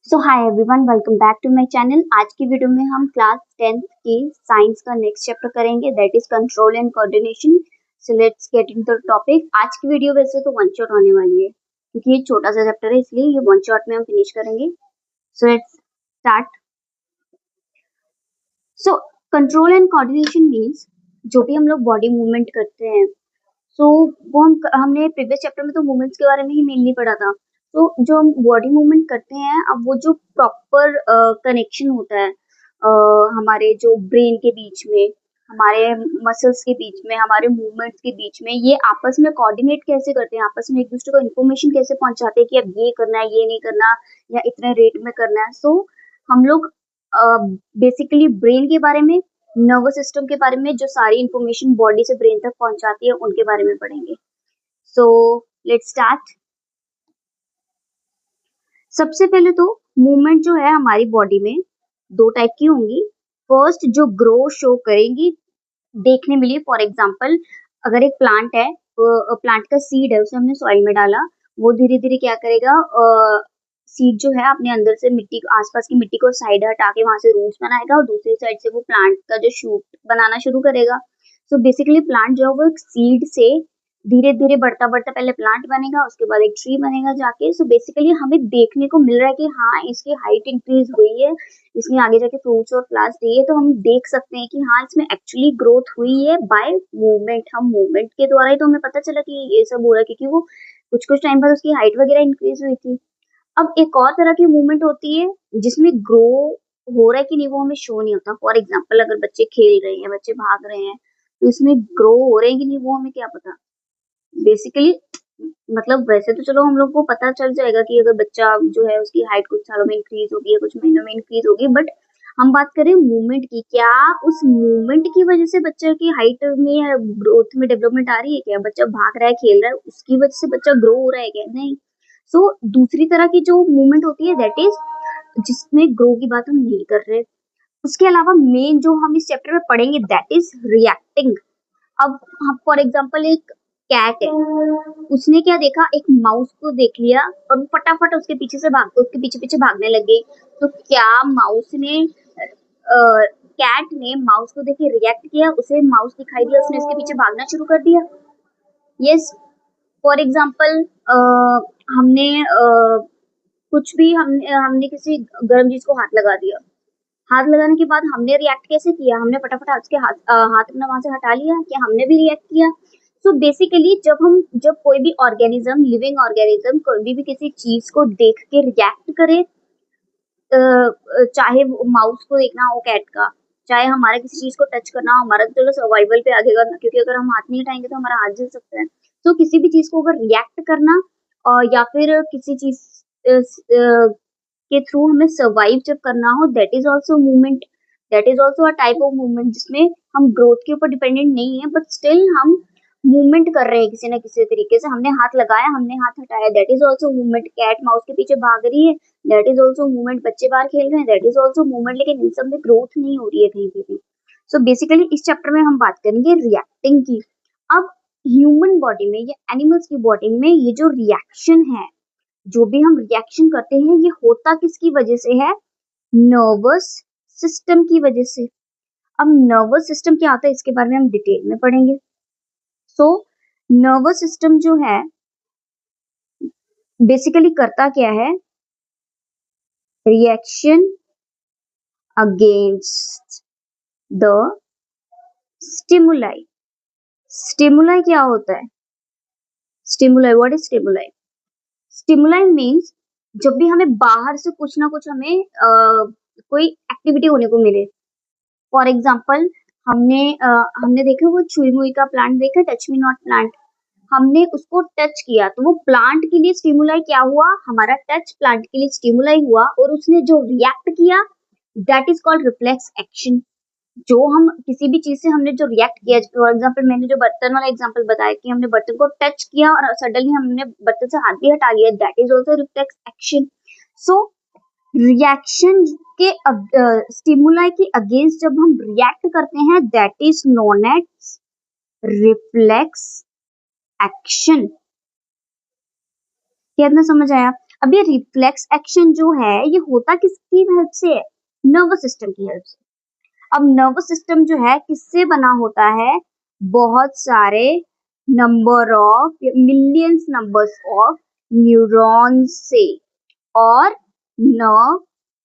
So hi everyone, welcome back to my channel. आज की video में हम क्लास 10th की साइंस का नेक्स्ट चैप्टर करेंगे, that is control and coordination. So let's get into the topic. आज की वीडियो वैसे तो वन शॉट होने वाली है क्योंकि ये छोटा सा चैप्टर है, इसलिए ये वन शॉट में हम फिनिश करेंगे। So let's start. So control and coordination means जो भी हम लोग बॉडी मूवमेंट करते हैं, वो हमने प्रीवियस चैप्टर में तो मूवमेंट्स के बारे में ही मेनली पढ़ा था। तो जो हम बॉडी मूवमेंट करते हैं, अब वो जो प्रॉपर कनेक्शन होता है हमारे जो ब्रेन के बीच में, हमारे मसल्स के बीच में, हमारे मूवमेंट्स के बीच में, ये आपस में कोऑर्डिनेट कैसे करते हैं, आपस में एक दूसरे को इन्फॉर्मेशन कैसे पहुंचाते हैं कि अब ये करना है, ये नहीं करना, या इतने रेट में करना है। सो हम लोग बेसिकली ब्रेन के बारे में, नर्वस सिस्टम के बारे में, जो सारी इंफॉर्मेशन बॉडी से ब्रेन तक पहुंचाती है उनके बारे में पढ़ेंगे। So let's start. सबसे पहले तो मूवमेंट जो है हमारी बॉडी में दो टाइप की होंगी। फर्स्ट जो ग्रो शो करेंगी देखने में लिए, फॉर एग्जांपल अगर एक प्लांट है, प्लांट का सीड है, उसे हमने सॉइल में डाला, वो धीरे धीरे क्या करेगा, सीड जो है अपने अंदर से मिट्टी, आसपास की मिट्टी को साइड हटा के वहां से रूट्स बनाएगा और दूसरी साइड से वो प्लांट का जो शूट बनाना शुरू करेगा। सो बेसिकली प्लांट जो है वो एक सीड से धीरे धीरे बढ़ता बढ़ता पहले प्लांट बनेगा, उसके बाद एक ट्री बनेगा जाके। सो बेसिकली हमें देखने को मिल रहा है कि हाँ, इसकी हाइट इंक्रीज हुई है, इसमें आगे जाके फ्रूट्स और फ्लावर्स दिए, तो हम देख सकते हैं कि हाँ, इसमें एक्चुअली ग्रोथ हुई है बाय मूवमेंट। हम मूवमेंट के द्वारा ही तो हमें पता चला कि ये सब हो रहा है, क्योंकि वो कुछ कुछ टाइम बाद उसकी हाइट वगैरह इंक्रीज हुई थी। अब एक और तरह की मूवमेंट होती है जिसमें ग्रो हो रहा है कि नहीं वो हमें शो नहीं होता। फॉर एग्जाम्पल अगर बच्चे खेल रहे हैं, बच्चे भाग रहे हैं, तो इसमें ग्रो हो रहे हैं कि नहीं वो हमें क्या पता। बेसिकली मतलब वैसे तो चलो हम लोग को पता चल जाएगा कि अगर बच्चा जो है उसकी हाइट कुछ सालों में इंक्रीज होगी या कुछ महीनों में इंक्रीज होगी, बट हम बात करें मूवमेंट की, क्या उस मूवमेंट की वजह से बच्चे की हाइट में या ग्रोथ में डेवलपमेंट आ रही है? क्या बच्चा भाग रहा है, खेल रहा है, उसकी वजह से बच्चा ग्रो हो रहा है क्या? नहीं। सो दूसरी तरह की जो मूवमेंट होती है, दैट इज जिसमें ग्रो की बात हम नहीं कर रहे। उसके अलावा मेन जो हम इस चैप्टर में पढ़ेंगे, दैट इज रिएक्टिंग। अब हम फॉर एग्जांपल एक कैट है, उसने क्या देखा, एक माउस को देख लिया और वो फटाफट उसके पीछे पीछे भागने लग गई। तो क्या माउस ने कैट ने माउस को देख के रिएक्ट किया? उसे माउस दिखाई दिया, उसने उसके पीछे भागना शुरू कर दिया। यस। फॉर एग्जाम्पल हमने कुछ भी हमने हमने किसी गर्म चीज को हाथ लगा दिया, हाथ लगाने के बाद हमने रिएक्ट कैसे किया? हमने फटाफट उसके हाथ अपना वहां से हटा लिया, क्या हमने भी रिएक्ट किया? सो बेसिकली जब कोई भी ऑर्गेनिज्म, लिविंग ऑर्गेनिज्म, कोई भी किसी चीज को देख के रिएक्ट करे, चाहे वो माउस को देखना हो कैट का, चाहे हमारा किसी चीज को टच करना हो, हमारा तो चलो सर्वाइवल पे आगेगा ना, क्योंकि अगर हम हाथ नहीं हटाएंगे तो हमारा हाथ जल सकता है। तो किसी भी चीज को अगर रिएक्ट करना और या फिर किसी चीज के थ्रू हमें सर्वाइव जब करना हो, that is also movement, that is also a type of movement, जिसमें हम ग्रोथ के ऊपर डिपेंडेंट नहीं है, बट स्टिल हम मूवमेंट कर रहे हैं किसी ना किसी तरीके से। हमने हाथ लगाया, हमने हाथ हटाया, that is also movement. Cat mouse के पीछे भाग रही है, दैट इज ऑल्सो मूवमेंट। बच्चे बाहर खेल रहे हैं, दैट इज ऑल्सो मूवमेंट। लेकिन इन सब में ग्रोथ नहीं हो रही है कहीं पे भी। सो बेसिकली इस चैप्टर में हम बात करेंगे रिएक्टिंग की। अब ह्यूमन बॉडी में या एनिमल्स की बॉडी में ये जो रिएक्शन है, जो भी हम रिएक्शन करते हैं, ये होता किसकी वजह से है? नर्वस सिस्टम की वजह से। अब नर्वस सिस्टम क्या होता है इसके बारे में हम डिटेल में पढ़ेंगे। सो नर्वस सिस्टम जो है बेसिकली करता क्या है? Reaction against the stimuli. Stimuli क्या होता है? Stimuli, what is stimuli? Stimuli means जब भी हमें बाहर से कुछ ना कुछ हमें कोई एक्टिविटी होने को मिले। फॉर एग्जाम्पल हमने देखा वो छुई मुई का प्लांट देखा, टच मी नॉट प्लांट। हमने उसको टच किया तो वो प्लांट के लिए स्टिमुलाई क्या हुआ? हमारा टच प्लांट के लिए स्टिमुलाई हुआ, और उसने जो रिएक्ट किया, that is called reflex action. जो हम किसी भी चीज से हमने जो रिएक्ट किया, फॉर एग्जाम्पल मैंने जो बर्तन वाला एग्जाम्पल बताया कि हमने बर्तन को टच किया और सडनली हमने बर्तन से हाथ भी हटा लिया, that is also reflex action. So reaction के स्टिमुलाई के अगेंस्ट जब हम रिएक्ट करते हैं, that is known as reflex action. क्या इतना समझ आया? अब ये रिफ्लेक्स एक्शन जो है ये होता किसकी हेल्प से है? नर्वस सिस्टम की हेल्प से। अब नर्वस सिस्टम जो है किससे बना होता है? बहुत सारे number of millions numbers of neurons से और नर्व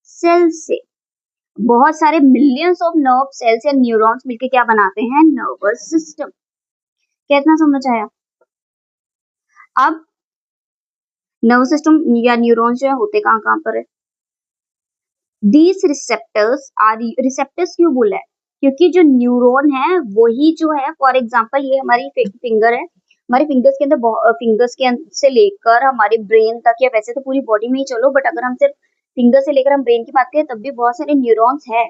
सेल्स से। बहुत सारे मिलियंस ऑफ नर्व सेल्स या न्यूरॉन्स मिलके क्या बनाते हैं? Nervous system. क्या इतना समझ आया? अब नर्वस सिस्टम या न्यूरॉन्स जो है होते कहाँ कहाँ पर है? दीज रिसेप्टर्स आर, रिसेप्टर्स क्यों बोला है? क्योंकि जो न्यूरॉन है वही जो है, फॉर एग्जांपल ये हमारी फिंगर है, हमारे फिंगर्स के अंदर, फिंगर्स के से लेकर हमारे ब्रेन तक, या वैसे तो पूरी बॉडी में ही चलो, बट अगर हम सिर्फ फिंगर से लेकर हम ब्रेन की बात करें तब भी बहुत सारे न्यूरॉन्स है।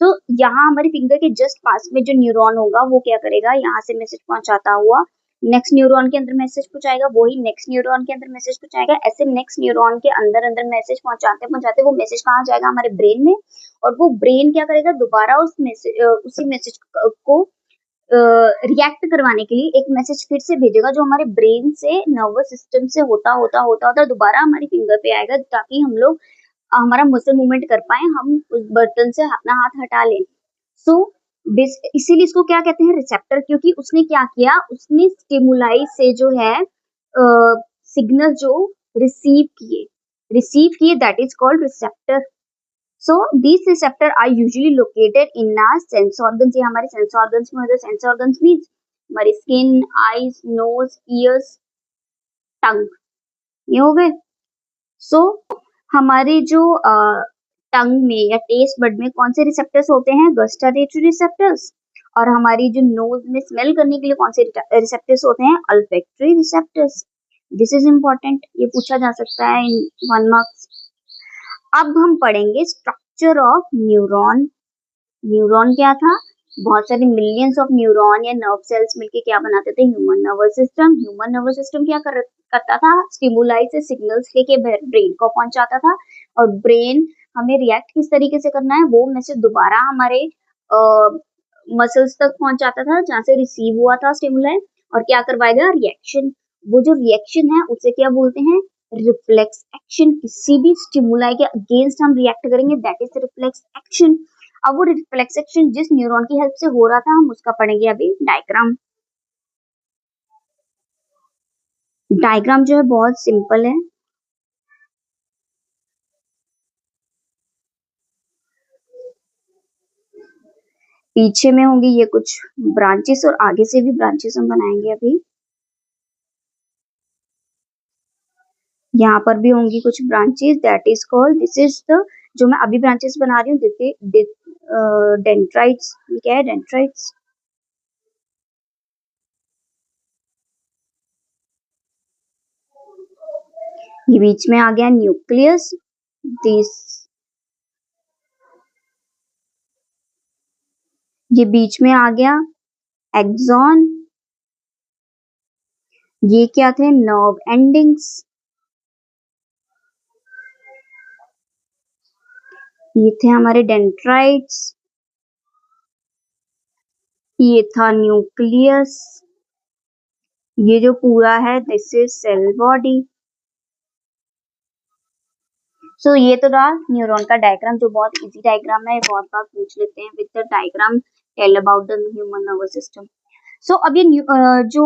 तो यहाँ हमारी फिंगर के जस्ट पास में जो न्यूरॉन होगा वो क्या करेगा? यहाँ से मैसेज पहुंचाता हुआ नेक्स्ट न्यूरॉन के अंदर मैसेज पहुंचाएगा, वही नेक्स्ट न्यूरॉन के अंदर मैसेज पहुंचाएगा, ऐसे नेक्स्ट न्यूरॉन के अंदर अंदर मैसेज पहुंचाते पहुंचाते वो मैसेज कहाँ जाएगा? हमारे ब्रेन में। और वो ब्रेन क्या करेगा? दोबारा उस मैसेज, उसी मैसेज को रिएक्ट करवाने के लिए एक मैसेज फिर से भेजेगा, जो हमारे ब्रेन से नर्वस सिस्टम से होता होता होता होता दोबारा हमारी फिंगर पे आएगा, ताकि हम लोग हमारा मसल मूवमेंट कर पाए, हम उस बर्तन से अपना हाथ हटा लें। सो इसीलिए इसको क्या कहते हैं? रिसेप्टर। क्योंकि उसने क्या किया? उसने स्टिमुलाई से जो है सिग्नल जो रिसीव किए that is called receptor. So these receptor are usually located in our sense organs. ये हमारे सेंस ऑर्गन्स में होते हैं। सेंस ऑर्गन्स मीन्स हमारी skin, eyes, nose, ears, tongue, ये हो गए। सो हमारे जो टंग में या टेस्ट बड में कौन से रिसेप्टर्स होते हैं? गस्टारेटरी रिसेप्टर्स। और हमारी जो नोज में स्मेल करने के लिए कौन से रिसेप्टर्स होते हैं? अल्फैक्टरी रिसेप्टर्स। दिस इज इम्पोर्टेंट, ये पूछा जा सकता है इन 1 मार्क्स। अब हम पढ़ेंगे स्ट्रक्चर ऑफ न्यूरॉन। न्यूरॉन क्या था? बहुत सारे मिलियंस ऑफ न्यूरॉन या नर्व सेल्स मिलके क्या बनाते थे? Human nervous system. Human nervous system क्या करता था? स्टिमुलाई से सिग्नल्स लेके ब्रेन को पहुंचाता था, और ब्रेन हमें रिएक्ट किस तरीके से करना है वो मैसेज दोबारा हमारे मसल्स तक पहुंचाता था, जहां से रिसीव हुआ था स्टिमुलाई, और क्या करवाएगा? रिएक्शन। वो जो रिएक्शन है उसे क्या बोलते हैं? Reflex action. किसी भी स्टिमुलाई के अगेंस्ट हम रिएक्ट करेंगे, दैट इज रिफ्लेक्स एक्शन। अब वो रिफ्लेक्स एक्शन जिस न्यूरॉन की हेल्प से हो रहा था हम उसका पढ़ेंगे अभी डायग्राम। डायग्राम जो है बहुत सिंपल है। पीछे में होंगी ये कुछ ब्रांचेस, और आगे से भी ब्रांचेस हम बनाएंगे अभी। यहाँ पर भी होंगी कुछ branches, that is called, this is the, जो मैं अभी ब्रांचेस बना रही हूँ, डेंड्राइट्स। ये क्या है? डेंड्राइट्स। ये बीच में आ गया न्यूक्लियस। दिस, ये बीच में आ गया एक्सॉन। ये क्या थे? Nerve endings. ये थे हमारे डेंड्राइट्स। ये था न्यूक्लियस। ये जो पूरा है दिस इज सेल बॉडी। सो ये तो रहा न्यूरॉन का डायग्राम, जो बहुत इजी डायग्राम है, बहुत बार पूछ लेते हैं with the diagram tell about the human nervous system. So अब ये जो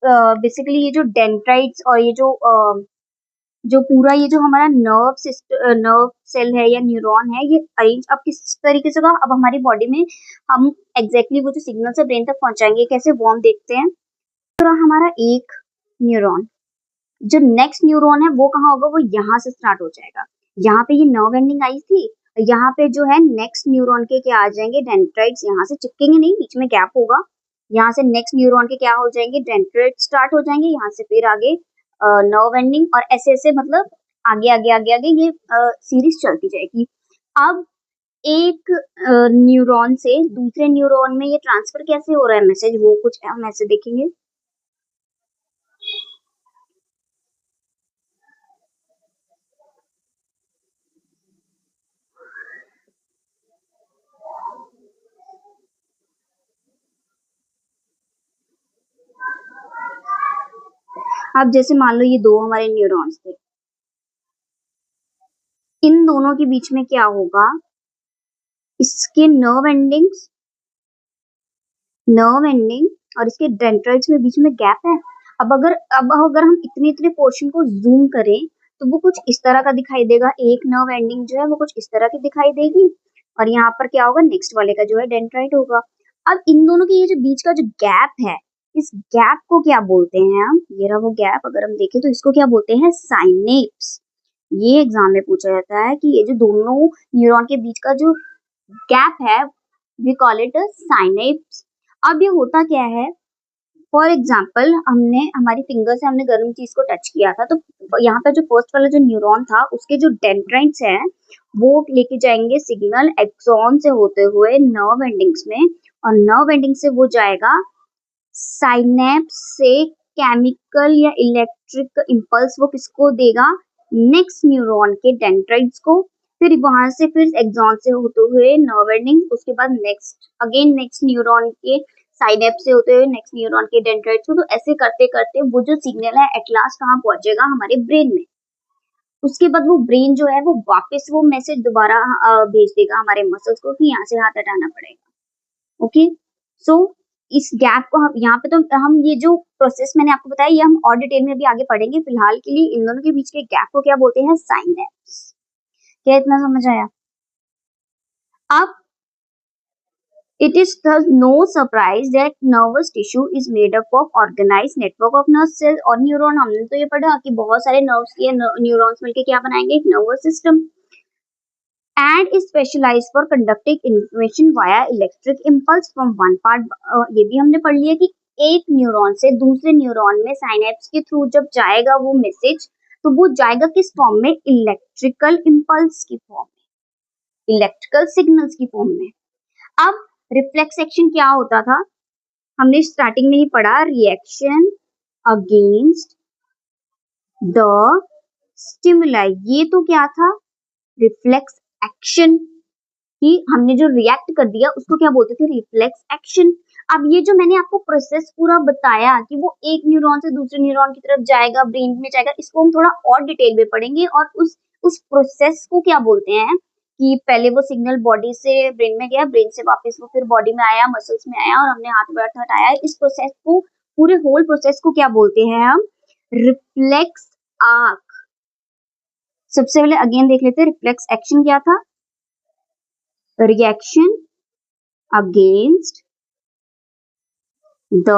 बेसिकली ये जो डेंड्राइट्स और ये जो पूरा ये जो हमारा नर्व सेल है या न्यूरॉन है, ये अरेंज अब किस तरीके से होगा? अब हमारी बॉडी में हम एग्जैक्टली वो जो सिग्नल से ब्रेन तक पहुंचाएंगे कैसे, वो हम देखते हैं। तो हमारा एक न्यूरॉन, जो नेक्स्ट न्यूरॉन है वो कहाँ होगा? वो यहाँ से स्टार्ट हो जाएगा। यहाँ पे ये नर्व एंडिंग आई थी, यहाँ पे जो है नेक्स्ट न्यूरॉन के क्या आ जाएंगे? डेंड्राइट्स। यहाँ से चिपकेंगे नहीं, बीच में गैप होगा। यहाँ से नेक्स्ट न्यूरॉन के क्या हो जाएंगे? डेंड्राइट्स स्टार्ट हो जाएंगे। यहाँ से फिर आगे नर्व एंडिंग, और ऐसे ऐसे मतलब आगे आगे आगे आगे ये सीरीज चलती जाएगी। अब एक न्यूरॉन से दूसरे न्यूरॉन में ये ट्रांसफर कैसे हो रहा है मैसेज, वो कुछ हम ऐसे देखेंगे। अब जैसे मान लो ये दो हमारे न्यूरॉन्स थे, इन दोनों के बीच में क्या होगा, इसके नर्व एंडिंग और इसके डेंड्राइट्स में बीच में गैप है। अब अगर हम इतने इतने पोर्शन को जूम करें तो वो कुछ इस तरह का दिखाई देगा, एक नर्व एंडिंग जो है वो कुछ इस तरह की दिखाई देगी और यहाँ पर क्या होगा, नेक्स्ट वाले का जो है डेंड्राइट होगा। अब इन दोनों के ये जो बीच का जो गैप है, इस गैप को क्या बोलते हैं हम, ये रहा वो गैप, अगर हम देखें तो इसको क्या बोलते हैं, साइनेप्स। ये एग्जाम में पूछा जाता है कि ये जो दोनों न्यूरॉन के बीच का जो गैप है, वी कॉल इट साइनेप्स। अब ये होता क्या है, फॉर एग्जाम्पल हमने हमारी फिंगर से हमने गर्म चीज को टच किया था, तो यहाँ पे जो फर्स्ट वाला जो न्यूरॉन था उसके जो डेंड्राइट्स हैं वो लेके जाएंगे सिग्नल एक्सॉन से होते हुए नर्व एंडिंग्स में, और नर्व एंडिंग से वो जाएगा साइनेप्स से केमिकल या इलेक्ट्रिक इम्पल्स वो किसको देगा, नेक्स्ट न्यूरॉन के डेंड्राइट्स को, फिर वहां से फिर एक्सॉन से होते हुए नर्व एंडिंग, उसके बाद नेक्स्ट न्यूरॉन के साइनेप्स से होते हुए नेक्स्ट न्यूरॉन के डेंड्राइट्स को। तो ऐसे करते करते वो जो सिग्नल है एट लास्ट कहाँ पहुंचेगा, हमारे ब्रेन में। उसके बाद वो ब्रेन जो है वो वापस वो मैसेज दोबारा भेज देगा हमारे मसल्स को कि यहाँ से हाथ हटाना पड़ेगा। ओके, सो इस गैप को हम यहाँ पे, तो हम ये जो प्रोसेस मैंने आपको बताया ये हम और डिटेल में भी आगे पढ़ेंगे। फिलहाल के लिए इन दोनों के बीच के गैप को क्या बोलते हैं, साइनेप्स। क्या इतना समझ आया? अब it is thus no surprise that nervous tissue is made up of organized network of nerve cells और न्यूरॉन। हमने तो ये पढ़ा कि बहुत सारे नर्व्स के न्यूरॉन्स मिलके क्या बनाएंगे, एक nervous system, and is specialized for conducting information via electric impulse from one part। ये भी हमने पढ़ लिया कि एक न्यूरॉन से दूसरे न्यूरॉन में साइनेप्स के थ्रू जब जाएगा वो मैसेज, तो वो जाएगा किस फॉर्म में, इलेक्ट्रिकल इम्पल्स की फॉर्म में, इलेक्ट्रिकल सिग्नल्स की फॉर्म में। अब रिफ्लेक्स एक्शन क्या होता था, हमने स्टार्टिंग में ही पढ़ा, रिएक्शन अगेंस्ट द स्टिमुलाई। ये तो क्या था, रिफ्लेक्स एक्शन ही, हमने जो रिएक्ट कर दिया उसको क्या बोलते थे, रिफ्लेक्स एक्शन। अब ये जो मैंने आपको प्रोसेस पूरा बताया कि वो एक न्यूरॉन से दूसरे न्यूरॉन की तरफ जाएगा, ब्रेन में जाएगा, इसको हम थोड़ा और डिटेल में पढ़ेंगे। और उस प्रोसेस को क्या बोलते हैं कि पहले वो सिग्नल बॉडी से ब्रेन में गया, ब्रेन से वापस वो फिर बॉडी में आया, मसल्स में आया और हमने हाथ पैर हटाया। इस प्रोसेस को, पूरे होल प्रोसेस को क्या बोलते हैं हम, रिफ्लेक्स आर्क। सबसे पहले अगेन देख लेते हैं रिफ्लेक्स एक्शन क्या था, reaction against the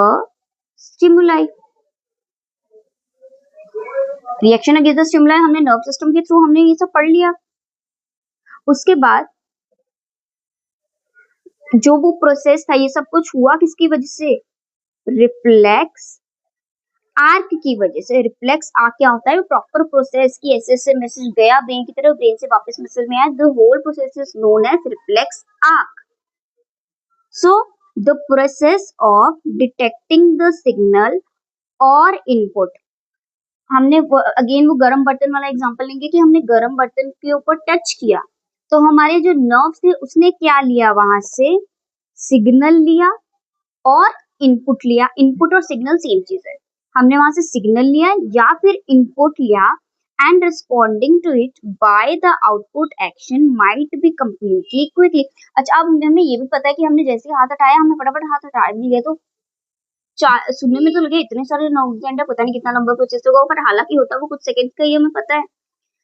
stimuli. Reaction against the stimuli हमने नर्व सिस्टम के थ्रू हमने ये सब पढ़ लिया। उसके बाद जो वो प्रोसेस था, ये सब कुछ हुआ किसकी वजह से, रिफ्लेक्स आर्क की वजह से। रिफ्लेक्स आर्क क्या होता है, प्रॉपर प्रोसेस की ऐसे मैसेज गया ब्रेन की तरफ, ब्रेन से वापस मसल में आया, the whole process is known as reflex arc. So the process of detecting the signal और इनपुट, हमने अगेन वो गर्म बर्तन वाला एग्जांपल लेंगे कि हमने गर्म बर्तन के ऊपर टच किया तो हमारे जो नर्व्स थे उसने क्या लिया, वहां से सिग्नल लिया और इनपुट लिया। इनपुट और सिग्नल सेम चीज है, हमने वहां से सिग्नल लिया या फिर इनपुट लिया, and responding to it by the output action might be completely quickly. अच्छा, अब हमें ये भी पता है कि हमने जैसे हाथ हटाया, हमने फटाफट हाथ हटा भी लिया, तो सुनने में तो लगे इतने सारे नर्व, पता नहीं कितना लंबा प्रोसेस होगा, पर हालांकि होता है वो कुछ सेकंड का ही, हमें पता है।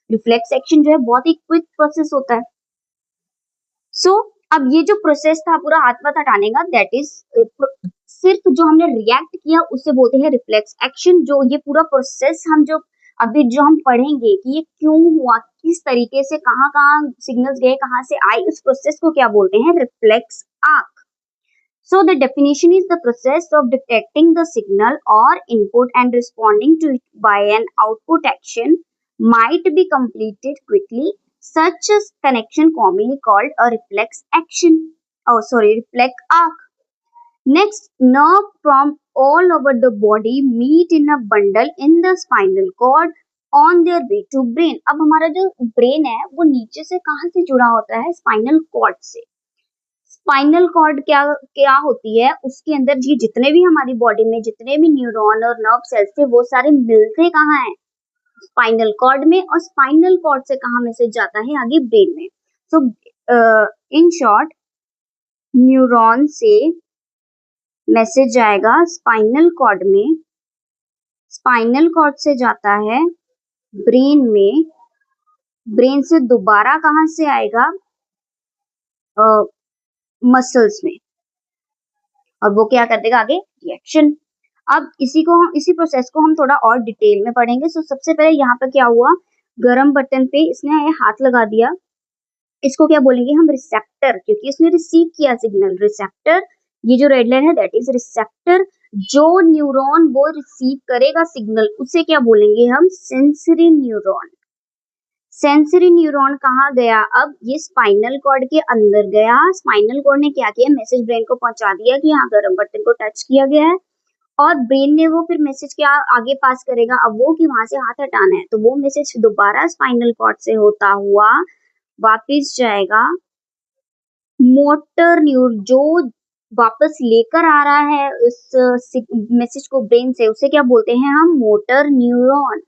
रिफ्लेक्स एक्शन जो है बहुत ही क्विक प्रोसेस होता है। सो अब ये जो प्रोसेस था पूरा हाथ पाथ हटाने का, दैट इज सिर्फ जो हमने रिएक्ट किया उससे बोलते हैं रिफ्लेक्स एक्शन। जो ये पूरा प्रोसेस हम जो अभी जो हम पढ़ेंगे कि ये क्यों हुआ, किस तरीके से, कहाँ कहाँ सिग्नल्स गए, कहाँ से आए, उस प्रोसेस को क्या बोलते हैं, reflex arc. So the definition is the process of detecting the signal or input and responding to it by an output action might be completed quickly. Such a connection commonly called a reflex action. Reflex arc. Next, nerve from all over the body meet in a bundle in the spinal cord on their way to brain. अब हमारा जो brain है वो नीचे से कहाँ से जुड़ा होता है, स्पाइनल कॉर्ड से। स्पाइनल कॉर्ड क्या होती है, उसके अंदर ये जितने भी हमारी बॉडी में जितने भी न्यूरॉन और नर्व सेल्स थे वो सारे मिलते कहाँ हैं, स्पाइनल कॉर्ड में, और स्पाइनल कॉर्ड से कहाँ मैसेज जाता है आगे ब्रेन में। सो इन शॉर्ट न्यूरॉन से मैसेज जाएगा स्पाइनल कॉर्ड में, स्पाइनल कॉर्ड से जाता है ब्रेन में, ब्रेन से दोबारा कहाँ से आएगा मसल्स में, और वो क्या कर देगा आगे रिएक्शन। अब इसी प्रोसेस को हम थोड़ा और डिटेल में पढ़ेंगे। सो सबसे पहले यहाँ पर क्या हुआ, गरम बटन पे इसने हाथ लगा दिया, इसको क्या बोलेंगे हम रिसेप्टर, क्योंकि इसने रिसीव किया सिग्नल। रिसेप्टर, ये जो रेड लाइन है दैट इज रिसेप्टर। जो न्यूरॉन वो रिसीव करेगा सिग्नल उसे क्या बोलेंगे हम सेंसरी न्यूरॉन। सेंसरी न्यूरॉन कहाँ गया, अब ये स्पाइनल कॉर्ड के अंदर गया। स्पाइनल कॉर्ड ने क्या किया, मैसेज ब्रेन को पहुंचा दिया कि यहाँ गरम बटन को टच किया गया है, और ब्रेन ने वो फिर मैसेज क्या आगे पास करेगा, अब वो कि वहां से हाथ हटाना है, तो वो मैसेज दोबारा स्पाइनल कॉर्ड से होता हुआ वापिस जाएगा मोटर न्यूरॉन, जो वापस लेकर आ रहा है उस मैसेज को ब्रेन से, उसे क्या बोलते हैं हम मोटर न्यूरॉन।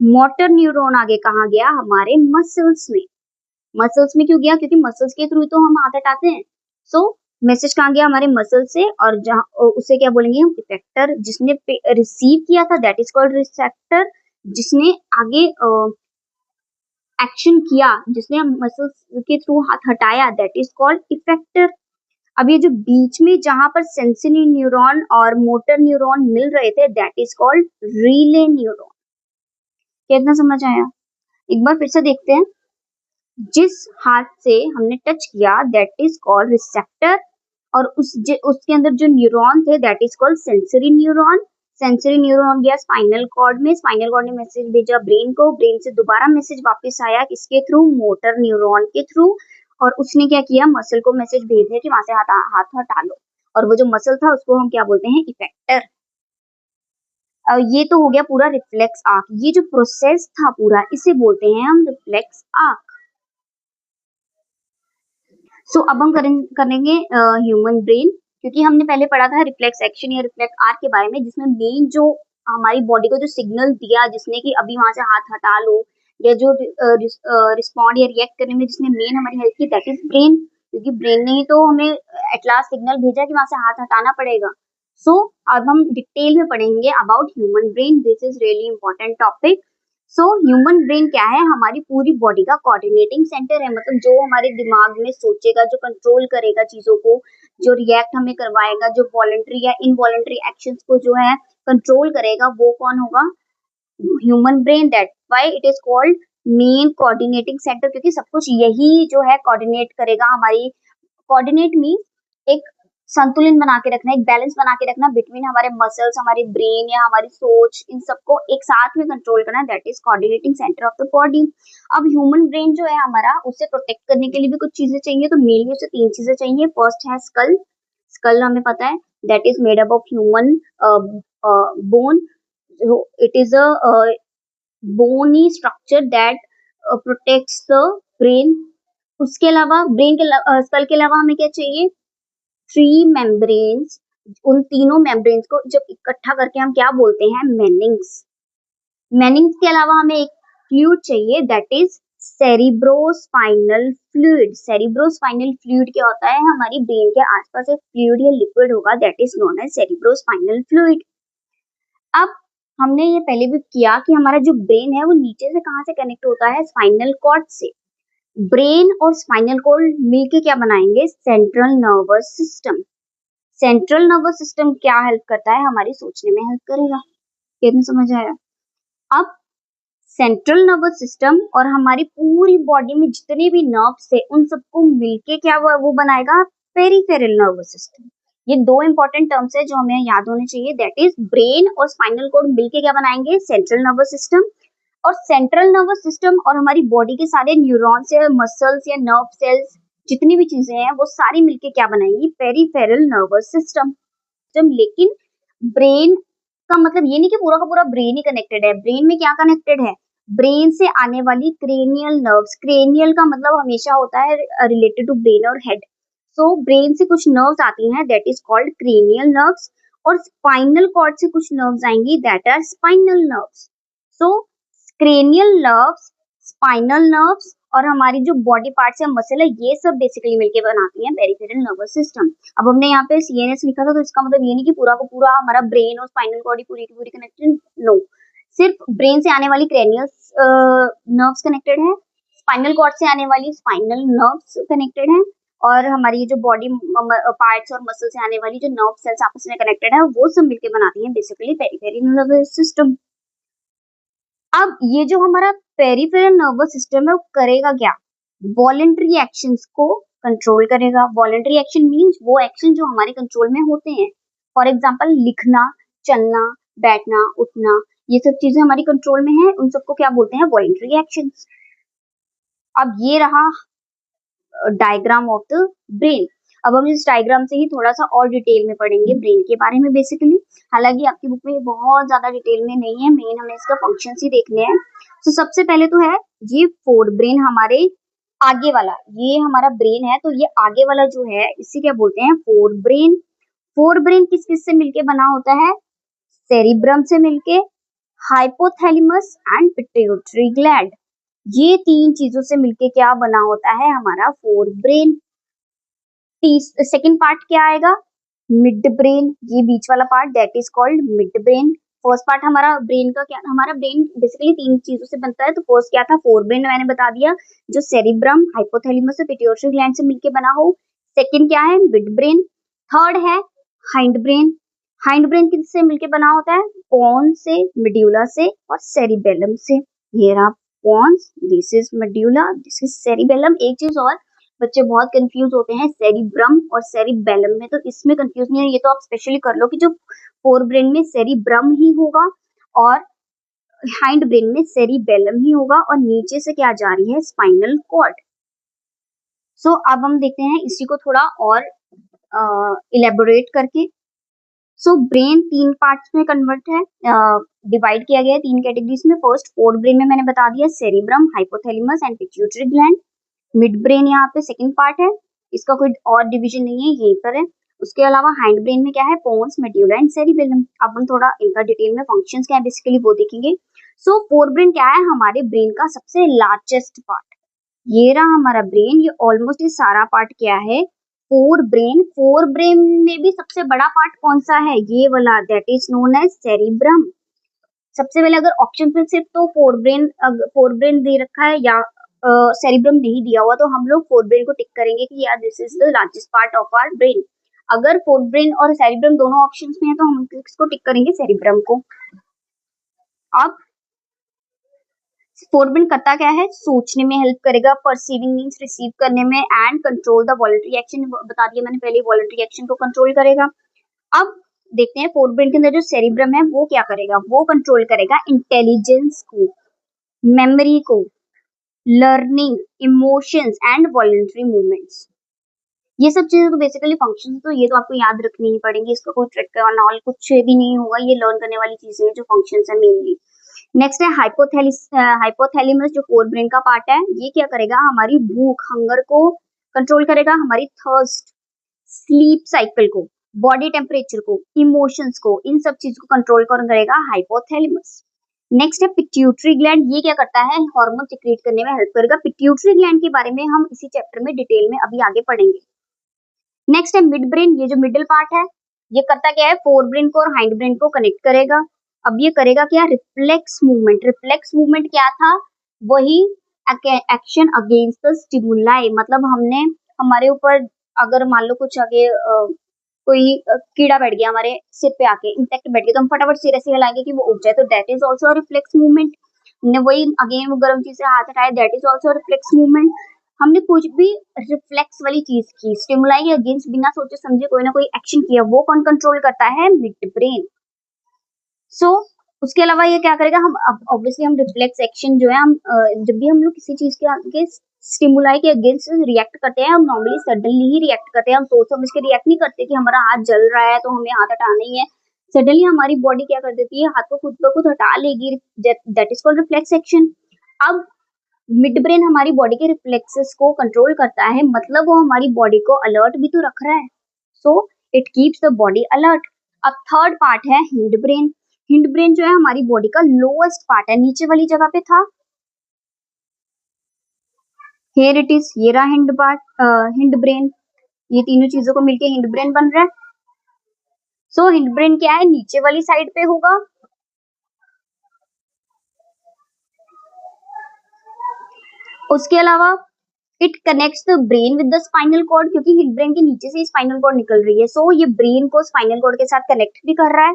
मोटर न्यूरॉन आगे कहाँ गया, हमारे मसल्स में। मसल्स में क्यों गया, क्योंकि मसल्स के थ्रू तो हम हाथ हटाते हैं। सो मैसेज कहाँ गया, हमारे मसल से, और जहाँ उसे क्या बोलेंगे हम इफेक्टर। जिसने रिसीव किया था दैट इज कॉल्ड रिसेप्टर, जिसने आगे एक्शन किया, जिसने मसल्स के थ्रू हाथ हटाया दैट इज कॉल्ड इफेक्टर। अब ये जो बीच में जहां पर सेंसरी न्यूरॉन और मोटर न्यूरॉन मिल रहे थे that is called relay neuron. कितना समझ आया, एक बार फिर से देखते हैं। जिस हाथ से हमने टच किया दैट इज कॉल्ड रिसेप्टर, और उसके अंदर जो न्यूरॉन थे that is called sensory neuron. Sensory neuron गया स्पाइनल कॉर्ड में, स्पाइनल कॉर्ड ने मैसेज भेजा ब्रेन को, ब्रेन से दोबारा मैसेज वापस आया किसके थ्रू, मोटर न्यूरॉन के थ्रू, और उसने क्या किया, मसल को मैसेज भेज दिया कि वहां से हाथ हटा लो, और वो जो मसल था उसको हम क्या बोलते हैं इफेक्टर। ये तो हो गया पूरा रिफ्लेक्स आर्क, ये जो प्रोसेस था पूरा इसे बोलते हैं हम रिफ्लेक्स आर्क। सो अब हम करेंगे ह्यूमन ब्रेन, क्योंकि हमने पहले पढ़ा था रिफ्लेक्स एक्शन या रिफ्लेक्स आर्क के बारे में, जिसमें मेन जो हमारी बॉडी को जो सिग्नल दिया जिसने कि अभी वहां से हाथ हटा लो, या जो रिस्पॉन्ड या रिएक्ट करने में जिसने मेन हमारी हेल्प की दैट इज ब्रेन, क्योंकि ब्रेन ने ही तो हमें एट लास्ट सिग्नल भेजा कि वहां से हाथ हटाना पड़ेगा। सो अब हम डिटेल में पढ़ेंगे about human brain, this is really important topic. So human brain क्या है, हमारी पूरी बॉडी का कोऑर्डिनेटिंग सेंटर है, मतलब जो हमारे दिमाग में सोचेगा, जो कंट्रोल करेगा चीजों को, जो रिएक्ट हमें करवाएगा, जो वॉलंटरी या इनवॉलंटरी एक्शंस को जो है कंट्रोल करेगा, वो कौन होगा, human brain. That why it is called main coordinating centre, क्योंकि सब कुछ यही जो है कोऑर्डिनेट करेगा। हमारी कोऑर्डिनेट मीन्स एक संतुलन बना के रखना, एक बैलेंस बना के रखना बिटवीन हमारे मसल्स, हमारे ब्रेन या हमारी सोच, इन सबको एक साथ में कंट्रोल करना, that is coordinating centre of the body. अब ह्यूमन ब्रेन जो है हमारा, उसे प्रोटेक्ट करने के लिए भी कुछ चीजें चाहिए, तो मेनली उसे 3 चीजें चाहिए। फर्स्ट है स्कल, स्कल हमें पता है that is made up of human bone, it is a bony structure that protects the brain. उसके अलावा ब्रेन के स्कल के अलावा हमें क्या चाहिए, 3 मेम्ब्रेन्स, उन तीनों मेम्ब्रेन्स को जब इकट्ठा करके हम क्या बोलते हैं मेनिंग्स। मेनिंग्स के अलावा हमें एक फ्लूइड चाहिए that is cerebrospinal fluid. Cerebrospinal fluid क्या होता है, हमारी ब्रेन के आसपास एक फ्लूइड या लिक्विड होगा that is known as cerebrospinal fluid. अब हमने ये पहले भी किया कि हमारा जो ब्रेन है वो नीचे से कहाँ से कनेक्ट होता है, स्पाइनल कॉर्ड से। ब्रेन और स्पाइनल कॉर्ड मिलके क्या बनाएंगे, central nervous system. Central nervous system क्या हेल्प करता है, हमारी सोचने में हेल्प करेगा। कितना समझ आया। अब सेंट्रल नर्वस सिस्टम और हमारी पूरी बॉडी में जितने भी नर्व्स है उन सबको मिलके क्या वो बनाएगा पेरिफेरल नर्वस सिस्टम। ये 2 इंपॉर्टेंट टर्म्स है जो हमें याद होने चाहिए, दैट इज ब्रेन और स्पाइनल कॉर्ड मिलके क्या बनाएंगे सेंट्रल नर्वस सिस्टम। और सेंट्रल नर्वस सिस्टम और हमारी बॉडी के सारे न्यूरॉन्स या मसल्स या नर्व सेल्स जितनी भी चीजें हैं वो सारी मिलके क्या बनाएंगी पेरिफेरल नर्वस सिस्टम। लेकिन ब्रेन का मतलब ये नहीं कि पूरा का पूरा ब्रेन ही कनेक्टेड है। ब्रेन में क्या कनेक्टेड है, ब्रेन से आने वाली क्रेनियल नर्व्स। क्रेनियल का मतलब हमेशा होता है रिलेटेड टू ब्रेन और हेड। सो ब्रेन से कुछ नर्व्स आती हैं that is called cranial nerves, और स्पाइनल कॉर्ड से कुछ नर्व्स आएंगी that are spinal nerves. So cranial nerves, spinal nerves और हमारी जो बॉडी पार्ट्स है, मसल है, ये सब बेसिकली मिलके बनाती हैं पेरिफेरल नर्वस सिस्टम। अब हमने यहाँ पे सीएनएस लिखा था, तो इसका मतलब ये नहीं कि पूरा का पूरा हमारा ब्रेन और स्पाइनल बॉडी पूरी की पूरी कनेक्टेड, नो, सिर्फ ब्रेन से आने वाली क्रेनियल नर्व्स कनेक्टेड है, स्पाइनल कॉर्ड से आने वाली स्पाइनल नर्व्स कनेक्टेड है, और हमारी जो बॉडी पार्ट्स और मसल से आने वाली जो नर्व सेल्स आपस में कनेक्टेड है, वो सब मिलके बनाती हैं बेसिकली पेरिफेरल नर्वस सिस्टम। अब ये जो हमारा पेरिफेरल नर्वस सिस्टम है, वो करेगा क्या? वॉलेंटरी एक्शंस को कंट्रोल करेगा। वॉलेंटरी एक्शन मींस वो एक्शन जो हमारे कंट्रोल में होते हैं। फॉर एग्जांपल लिखना, चलना, बैठना, उठना, ये सब चीजें हमारी कंट्रोल में है, उन सबको क्या बोलते हैं? Voluntary actions. अब ये रहा डायग्राम ऑफ द ब्रेन। अब हम इस डायग्राम से ही थोड़ा सा और डिटेल में पढ़ेंगे ब्रेन के बारे में बेसिकली। हालांकि आपकी बुक में बहुत ज्यादा डिटेल में नहीं है, मेन हमें इसका फंक्शंस ही देखने हैं। तो सबसे पहले तो है ये फोर ब्रेन, हमारे आगे वाला, ये हमारा ब्रेन है, तो ये आगे वाला जो है इसे क्या बोलते हैं? Fore brain. फोर ब्रेन किस किस से मिलके बना होता है? सेरिब्रम से मिलके, हाइपोथैलेमस एंड पिट्यूटरी ग्लैंड, ये तीन चीजों से मिलके क्या बना होता है? हमारा फोर ब्रेन। सेकेंड पार्ट क्या आएगा? मिड ब्रेन, ये बीच वाला part, that is called mid brain. First part हमारा ब्रेन का क्या? हमारा ब्रेन बेसिकली तीन चीजों से बनता है, तो फर्स्ट क्या था? फोर ब्रेन, मैंने बता दिया, जो सेरिब्रम, हाइपोथैलेमस और पिट्यूटरी ग्लैंड से मिलके बना हो। सेकंड क्या है? Mid brain. थर्ड है हाइंड ब्रेन। हाइंड ब्रेन किससे मिलके बना होता है? पोन्स से, मेड्यूला से और सेरिबेलम से। ये रहा pons, this is medulla, this is cerebellum. एक चीज और, बच्चे बहुत कंफ्यूज होते हैं सेरिब्रम और सेरिबेलम में, तो इसमें कंफ्यूज नहीं है, ये तो आप स्पेशली कर लो कि जो फोर ब्रेन में सेरिब्रम ही होगा और हाइंड ब्रेन में सेरिबेलम ही होगा, और नीचे से क्या जा रही है? Spinal cord. सो अब हम देखते हैं इसी को थोड़ा और इलेबोरेट करके। सो ब्रेन तीन पार्ट्स में कन्वर्ट है, डिवाइड किया गया है तीन कैटेगरीज में। फर्स्ट फोर ब्रेन में मैंने बता दिया, cerebrum, hypothalamus and pituitary gland. Mid brain यहाँ पे सेकंड पार्ट है, इसका कोई और डिवीजन नहीं है, यहीं पर है। उसके अलावा हाइंड ब्रेन में क्या है? Pons, medulla and cerebellum. अब हम थोड़ा इनका डिटेल में फंक्शंस क्या है बेसिकली वो देखेंगे। सो फोर ब्रेन क्या है? हमारे ब्रेन का सबसे लार्जेस्ट पार्ट। ये रहा हमारा ब्रेन, ये ऑलमोस्ट ये सारा पार्ट क्या है? Fore brain. फोर ब्रेन में भी सबसे बड़ा पार्ट कौन सा है? ये वाला, that is known as cerebrum. सबसे पहले अगर ऑप्शन में सिर्फ तो फोर ब्रेन दे रखा है या सेरिब्रम नहीं दिया हुआ, तो हम लोग फोर ब्रेन को टिक करेंगे कि यार this is the largest part of our brain. अगर फोर ब्रेन और सेरिब्रम दोनों ऑप्शंस में है, तो हम किसको टिक करेंगे? सेरिब्रम को। अब फोर ब्रेन करता क्या है? सोचने में हेल्प करेगा, परसीविंग मींस रिसीव करने में, and control the voluntary action, बता दिया मैंने पहले, वॉलंटरी एक्शन को कंट्रोल करेगा। अब देखते हैं फोर ब्रेन के अंदर जो सेरिब्रम है वो क्या करेगा? वो कंट्रोल करेगा इंटेलिजेंस को, मेमोरी को, learning, emotions and voluntary movements. ये सब चीजें तो बेसिकली फंक्शन, तो ये तो आपको याद रखनी ही पड़ेगी, इसका कोई ट्रिक करना और कुछ भी नहीं होगा, ये लर्न करने वाली चीजें हैं जो फंक्शंस है मेनली। नेक्स्ट है हाइपोथैलेमस, जो फोर ब्रेन का पार्ट है, ये क्या करेगा? हमारी भूख, हंगर को कंट्रोल करेगा, हमारी थर्स्ट, स्लीप साइकिल को, बॉडी टेम्परेचर को, इमोशंस को, इन सब चीज को कंट्रोल करेगा हाइपोथैलेमस। नेक्स्ट है पिट्यूटरी ग्लैंड, ये क्या करता है? हार्मोन सिक्रीट करने में हेल्प करेगा। पिट्यूटरी ग्लैंड के बारे में हम इसी चैप्टर में डिटेल में अभी आगे पढ़ेंगे। नेक्स्ट है मिड ब्रेन, ये जो मिडिल पार्ट है, ये करता क्या है? फोर ब्रेन को और हाइंड ब्रेन को कनेक्ट करेगा। अब ये करेगा क्या? Reflex movement. रिफ्लेक्स मूवमेंट क्या था? वही एक्शन अगेंस्ट द स्टिमुलाई, मतलब हमने हमारे ऊपर अगर मान लो कुछ आगे कोई कीड़ा बैठ गया हमारे सिर पे आके, इंसेक्ट बैठ गया, तो हम फटाफट सिर ऐसे हिलाएंगे कि वो उठ जाए, तो that is also reflex movement. हमने वही अगेन वो गर्म चीज से हाथ हटाया, that is also reflex movement. हमने कुछ भी रिफ्लेक्स वाली चीज की, स्टिमुलाई के अगेंस्ट बिना सोचे समझे कोई ना कोई एक्शन किया, वो कौन कंट्रोल करता है? Mid brain. सो उसके अलावा ये क्या करेगा? हम ऑब्वियसली हम रिफ्लेक्स एक्शन जो है, हम जब भी हम लोग किसी चीज के आगे स्टिमुलाई के अगेंस्ट रिएक्ट करते हैं, हम नॉर्मली सडनली ही रिएक्ट करते हैं, हम सोच समझ के रिएक्ट नहीं करते कि हमारा हाथ जल रहा है तो हमें हाथ हटाना ही है। सडनली हमारी बॉडी क्या कर देती है? हाथ को खुद ब खुद हटा लेगी, that is called reflex action. अब मिड ब्रेन हमारी बॉडी के रिफ्लेक्सेस को कंट्रोल करता है, मतलब वो हमारी बॉडी को अलर्ट भी तो रख रहा है, so it keeps the body alert. अब थर्ड पार्ट है हिंड ब्रेन। हिंड ब्रेन जो है हमारी बॉडी का लोएस्ट पार्ट है, नीचे वाली जगह पे था। हियर इट इज, ये रहा हिंड पार्ट, हिंड ब्रेन, ये तीनों चीजों को मिलके हिंड ब्रेन बन रहा है। सो हिंड ब्रेन क्या है, नीचे वाली साइड पे होगा। उसके अलावा it connects the brain with the spinal cord, क्योंकि हिंड ब्रेन के नीचे से ही स्पाइनल कॉर्ड निकल रही है, सो ये ब्रेन को स्पाइनल कॉर्ड के साथ कनेक्ट भी कर रहा है।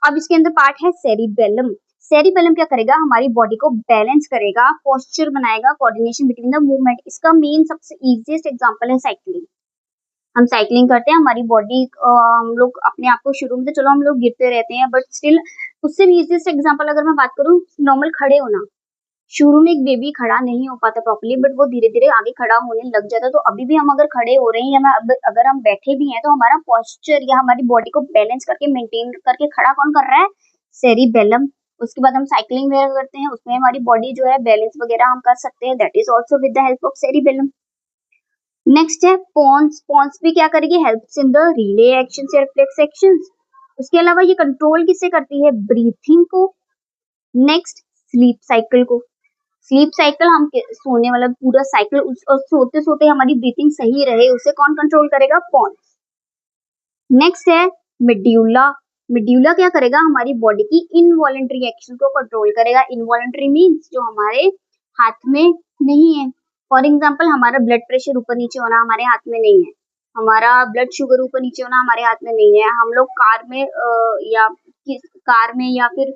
अब इसके अंदर पार्ट है सेरिबेलम। सेरिबेलम क्या करेगा, हमारी बॉडी को बैलेंस करेगा, पोस्चर बनाएगा, कोऑर्डिनेशन बिटवीन द मूवमेंट। इसका मेन सबसे इजीएस्ट एग्जांपल है साइकिलिंग। हम साइकिलिंग करते हैं, हमारी बॉडी, हम लोग अपने आप को शुरू में तो चलो हम लोग गिरते रहते हैं, बट स्टिल उससे भी इजीएस्ट एग्जांपल अगर मैं बात करूं, नॉर्मल खड़े होना। शुरू में एक बेबी खड़ा नहीं हो पाता प्रॉपर्ली, बट वो धीरे धीरे आगे खड़ा होने लग जाता है। तो अभी भी हम अगर खड़े हो रहे हैं या अगर हम बैठे भी हैं, तो हमारा पोस्चर या हमारी बॉडी को बैलेंस करके मेंटेन करके खड़ा कौन कर रहा है, सेरिबेलम। उसके बाद हम साइकिलिंग वगैरह करते हैं, उसमें हमारी बॉडी जो है बैलेंस वगैरह हम कर सकते हैं, that is also with the help of cerebellum. Next है पोन्स। पोन्स भी क्या करेगी, helps in the relay actions या रिफ्लेक्स एक्शंस। उसके अलावा ये कंट्रोल किससे करती है, ब्रीथिंग को। नेक्स्ट स्लीप साइकिल को। स्लीप साइकिल, हम सोने वाला पूरा साइकिल, और सोते सोते हमारी ब्रीथिंग सही रहे, उसे कौन कंट्रोल करेगा, पोन्स। नेक्स्ट है मेड्यूला। मेड्यूला क्या करेगा, हमारी बॉडी की इनवॉलेंटरी एक्शन को कंट्रोल करेगा। इनवॉलेंटरी मीन्स जो हमारे हाथ में नहीं है। फॉर एग्जाम्पल, हमारा ब्लड प्रेशर ऊपर नीचे होना हमारे हाथ में नहीं है, हमारा ब्लड शुगर ऊपर नीचे होना हमारे हाथ में नहीं है। हम लोग कार में या फिर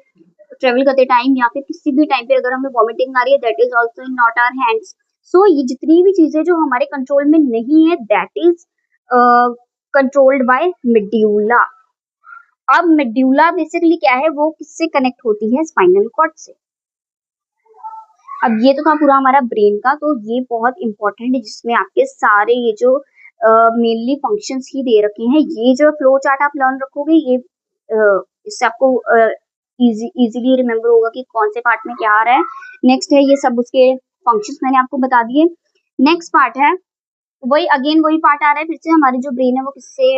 ट्रेवल करते टाइम या फिर किसी भी टाइम पे अगर हमें वॉमिटिंग आ रही है, that is also in not our hands. So ये जितनी भी चीजें जो हमारे कंट्रोल में नहीं है, that is controlled by medulla. अब मेड्यूला बेसिकली क्या है, वो किससे कनेक्ट होती है, स्पाइनल कॉर्ड से। अब ये तो था पूरा हमारा ब्रेन का, तो ये बहुत इंपॉर्टेंट है, जिसमें आपके सारे ये जो मेनली फंक्शंस ही दे रखे हैं। ये जो फ्लो चार्ट आप लर्न रखोगे, ये इससे आपको इजीली रिमेम्बर होगा कि कौन से पार्ट में क्या आ रहा है। नेक्स्ट है, ये सब उसके फंक्शंस मैंने आपको बता दिए। नेक्स्ट पार्ट है, वही पार्ट आ रहा है फिर से, हमारी जो ब्रेन है वो किससे,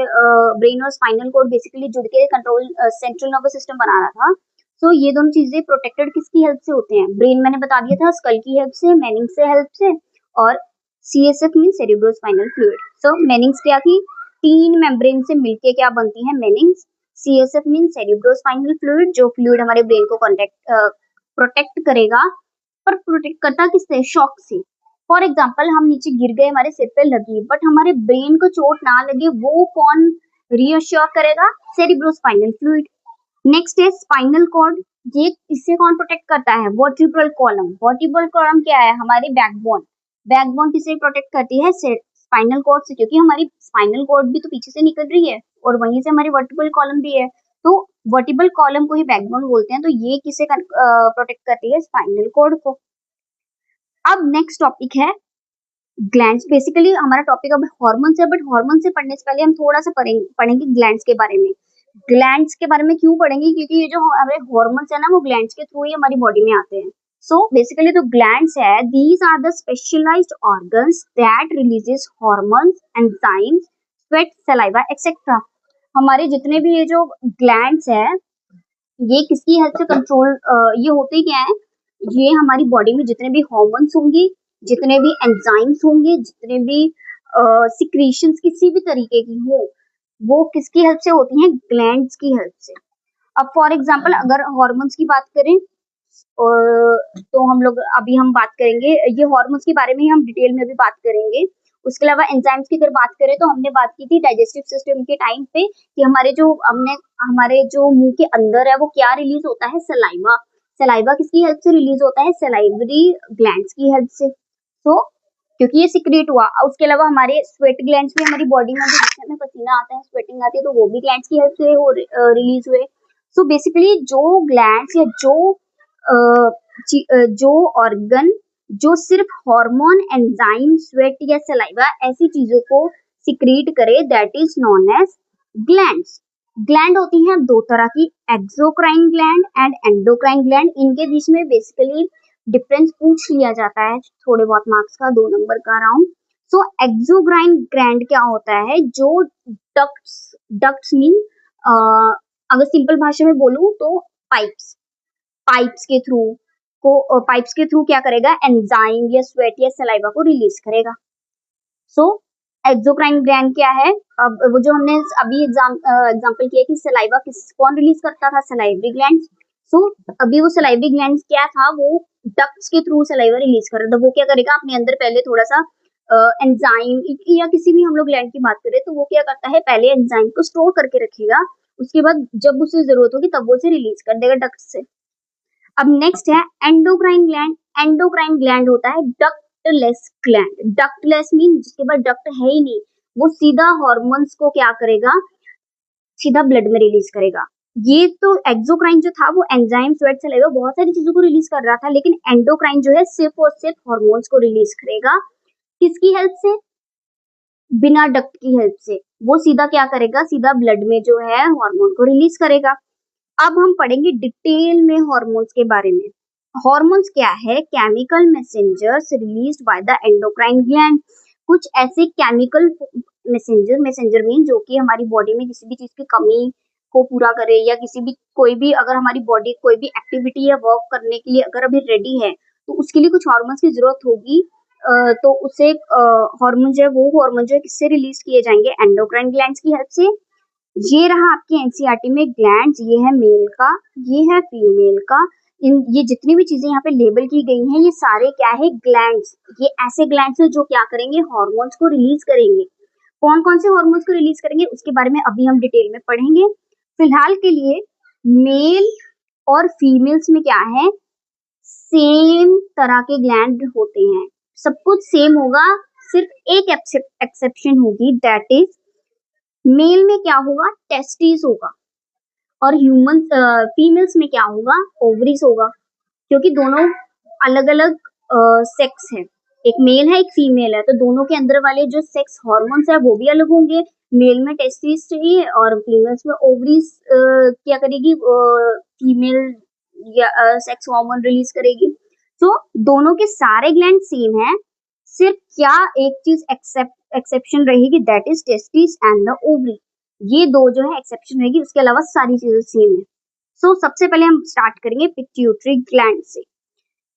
ब्रेन और स्पाइनल कोड बेसिकली जुड़ के कंट्रोल सेंट्रल नर्वस सिस्टम बना रहा था। सो ये दोनों चीजें प्रोटेक्टेड किसकी हेल्प से होते हैं, ब्रेन मैंने बता दिया था, स्कल की हेल्प से, मेनिंग्स से हेल्प से, और सीएसएफ मीन सेरेब्रोस्पाइनल फ्लूइड। सो मेनिंग्स क्या थी, तीन मेम्ब्रेन से मिलके क्या बनती है, मेनिंग्स। सीएसएफ मीन सेरेब्रोस्पाइनल फ्लूइड, जो फ्लूइड हमारे ब्रेन को प्रोटेक्ट करेगा, पर प्रोटेक्ट करता किससे, शॉक से। फॉर एग्जाम्पल, हम नीचे गिर गए, हमारे सिर पे लगी, बट हमारे ब्रेन को चोट ना लगे, वो कौन रीअश्योर करेगा, सेरेब्रोस्पाइनल फ्लूइड। नेक्स्ट है स्पाइनल कॉर्ड। ये इससे कौन प्रोटेक्ट करता है, वर्टिब्रल कॉलम। वर्टिब्रल कॉलम क्या है, हमारी बैकबोन। बैकबोन किसे प्रोटेक्ट करती है, स्पाइनल कॉर्ड से, क्योंकि हमारी स्पाइनल कॉर्ड भी तो पीछे से निकल रही है और वहीं से हमारी वर्टिब्रल कॉलम भी है, तो वर्टिब्रल कॉलम को ही बैकबोन बोलते हैं। तो ये किसे प्रोटेक्ट करती है, स्पाइनल कॉर्ड को। अब नेक्स्ट टॉपिक है ग्लैंड्स। बेसिकली हमारा टॉपिक अब हार्मोन्स है, बट हार्मोन से पढ़ने से पहले हम थोड़ा सा पढ़ेंगे ग्लैंड्स के बारे में। ग्लैंड्स के बारे में क्यों पढ़ेंगे, क्योंकि ये जो हमारे हार्मोन्स है ना, वो ग्लैंड्स के थ्रू ही हमारी बॉडी में आते हैं। सो बेसिकली जो ग्लैंड्स है, these are the specialised organs that releases hormones, enzymes, sweat, saliva etcetera. हमारे जितने भी ये जो ग्लैंड्स है, ये किसकी हेल्प से कंट्रोल, ये होते क्या है, ये हमारी बॉडी में जितने भी हार्मोन्स होंगे, जितने भी एंजाइम्स होंगे, जितने भी सिक्रीशंस किसी भी तरीके की हो, वो किसकी हेल्प से होती हैं, ग्लैंड्स की हेल्प से। अब फॉर एग्जांपल अगर हार्मोन्स की बात करें, तो हम लोग अभी हम बात करेंगे, ये हार्मोन्स के बारे में हम डिटेल में भी बात करेंगे। उसके अलावा एंजाइम्स की अगर बात करें, तो हमने बात की थी डाइजेस्टिव सिस्टम के टाइम पे कि हमारे जो मुंह के अंदर है वो क्या रिलीज होता है, सलाइवा। सलाइवा किसकी हेल्प से रिलीज होता है, सलाइवरी ग्लैंड्स की हेल्प से। तो क्योंकि ये सिक्रेट हुआ। उसके अलावा हमारे स्वेट ग्लैंड्स भी हमारी बॉडी में हमें पसीना आता है, स्वेटिंग आती है, तो वो भी ग्लैंड्स की हेल्प से रिलीज हुए। सो बेसिकली जो ग्लैंड्स या जो ऑर्गन जो सिर्फ हार्मोन, एंजाइम, स्वेट या सलाइवा ऐसी चीजों को सिक्रीट करे, that is known as glands. Gland होती हैं दो तरह की, exocrine gland and endocrine gland. इनके बीच में बेसिकली डिफरेंस पूछ लिया जाता है थोड़े बहुत मार्क्स का, 2 नंबर का राउंड। सो एक्सोक्राइन ग्लैंड क्या होता है, जो डक्ट्स मीन, अगर सिंपल भाषा में बोलूं तो पाइप्स, पाइप्स के थ्रू क्या करेगा, एंजाइम या स्वेट या सलाइवा को रिलीज करेगा। सो एक्सोक्राइन ग्लैंड क्या है, अब वो जो हमने अभी एग्जांपल किया कि सलाइवा कौन रिलीज करता था, सलाइवरी ग्लैंड। सो अभी वो सलाइवरी ग्लैंड क्या था, वो डक्ट्स के थ्रू सलाइवा रिलीज कर रहा था। वो क्या करेगा, अपने अंदर पहले थोड़ा सा एंजाइम या किसी भी हम लोग ग्लैंड की बात करें तो वो क्या करता है, पहले एंजाइम को स्टोर करके रखेगा, उसके बाद जब उसे जरूरत होगी तब वो उसे रिलीज कर देगा डक्ट से। अब नेक्स्ट है एंडोक्राइन ग्लैंड। एंडोक्राइन ग्लैंड होता है डक्टलेस ग्लैंड। डक्टलेस मीन जिसके पास डक्ट है ही नहीं, वो सीधा हार्मोन्स को क्या करेगा, सीधा ब्लड में रिलीज करेगा। ये तो एक्सोक्राइन जो था वो एंजाइम स्वेट सलाइवा बहुत सारी चीजों को रिलीज कर रहा था, लेकिन एंडोक्राइन जो है सिर्फ और सिर्फ हार्मोन्स को रिलीज करेगा। किसकी हेल्प से, बिना डक्ट की हेल्प से। वो सीधा क्या करेगा, सीधा ब्लड में जो है हार्मोन को रिलीज करेगा। अब हम पढ़ेंगे डिटेल में हार्मोन्स के बारे में। हार्मोन्स क्या है, chemical messengers released by the endocrine gland. कुछ ऐसे केमिकल मैसेंजर मीन जो कि हमारी बॉडी में किसी भी चीज की कमी को पूरा करे, या किसी भी कोई भी अगर हमारी बॉडी कोई भी एक्टिविटी या वर्क करने के लिए अगर अभी रेडी है तो उसके लिए कुछ हार्मोन्स की जरूरत होगी, तो उसे हार्मोन जो है वो हार्मोन जो है किससे रिलीज किए जाएंगे, एंडोक्राइन ग्लैंड्स की हेल्प से। ये रहा आपकी एनसीईआरटी में ग्लैंड्स, ये है मेल का, ये है फीमेल का। ये जितनी भी चीजें यहाँ पे लेबल की गई हैं ये सारे क्या है, ग्लैंड्स। ये ऐसे ग्लैंड्स हैं जो क्या करेंगे, हार्मोन्स को रिलीज करेंगे। कौन कौन से हार्मोन्स को रिलीज करेंगे उसके बारे में अभी हम डिटेल में पढ़ेंगे। फिलहाल के लिए मेल और फीमेल्स में क्या है, सेम तरह के ग्लैंड होते हैं, सब कुछ सेम होगा, सिर्फ एक एक्सेप्शन होगी, दैट इज मेल में क्या होगा, टेस्टिस होगा, और ह्यूमन फीमेल्स में क्या होगा, ओवरीज होगा, क्योंकि दोनों अलग अलग सेक्स है, एक मेल है एक फीमेल है, तो दोनों के अंदर वाले जो सेक्स हार्मोन्स है वो भी अलग होंगे। मेल में टेस्टिस चाहिए और फीमेल्स में ओवरीज क्या करेगी, फीमेल या सेक्स हार्मोन रिलीज करेगी। तो दोनों के सारे ग्लैंड सेम है, सिर्फ क्या एक चीज एक्सेप्शन रहेगी, that is testis and the ovary. ये दो जो है एक्सेप्शन रहेगी, उसके अलावा सारी चीजें सेम है। सो सबसे पहले हम स्टार्ट करेंगे पिट्यूटरी ग्लैंड से।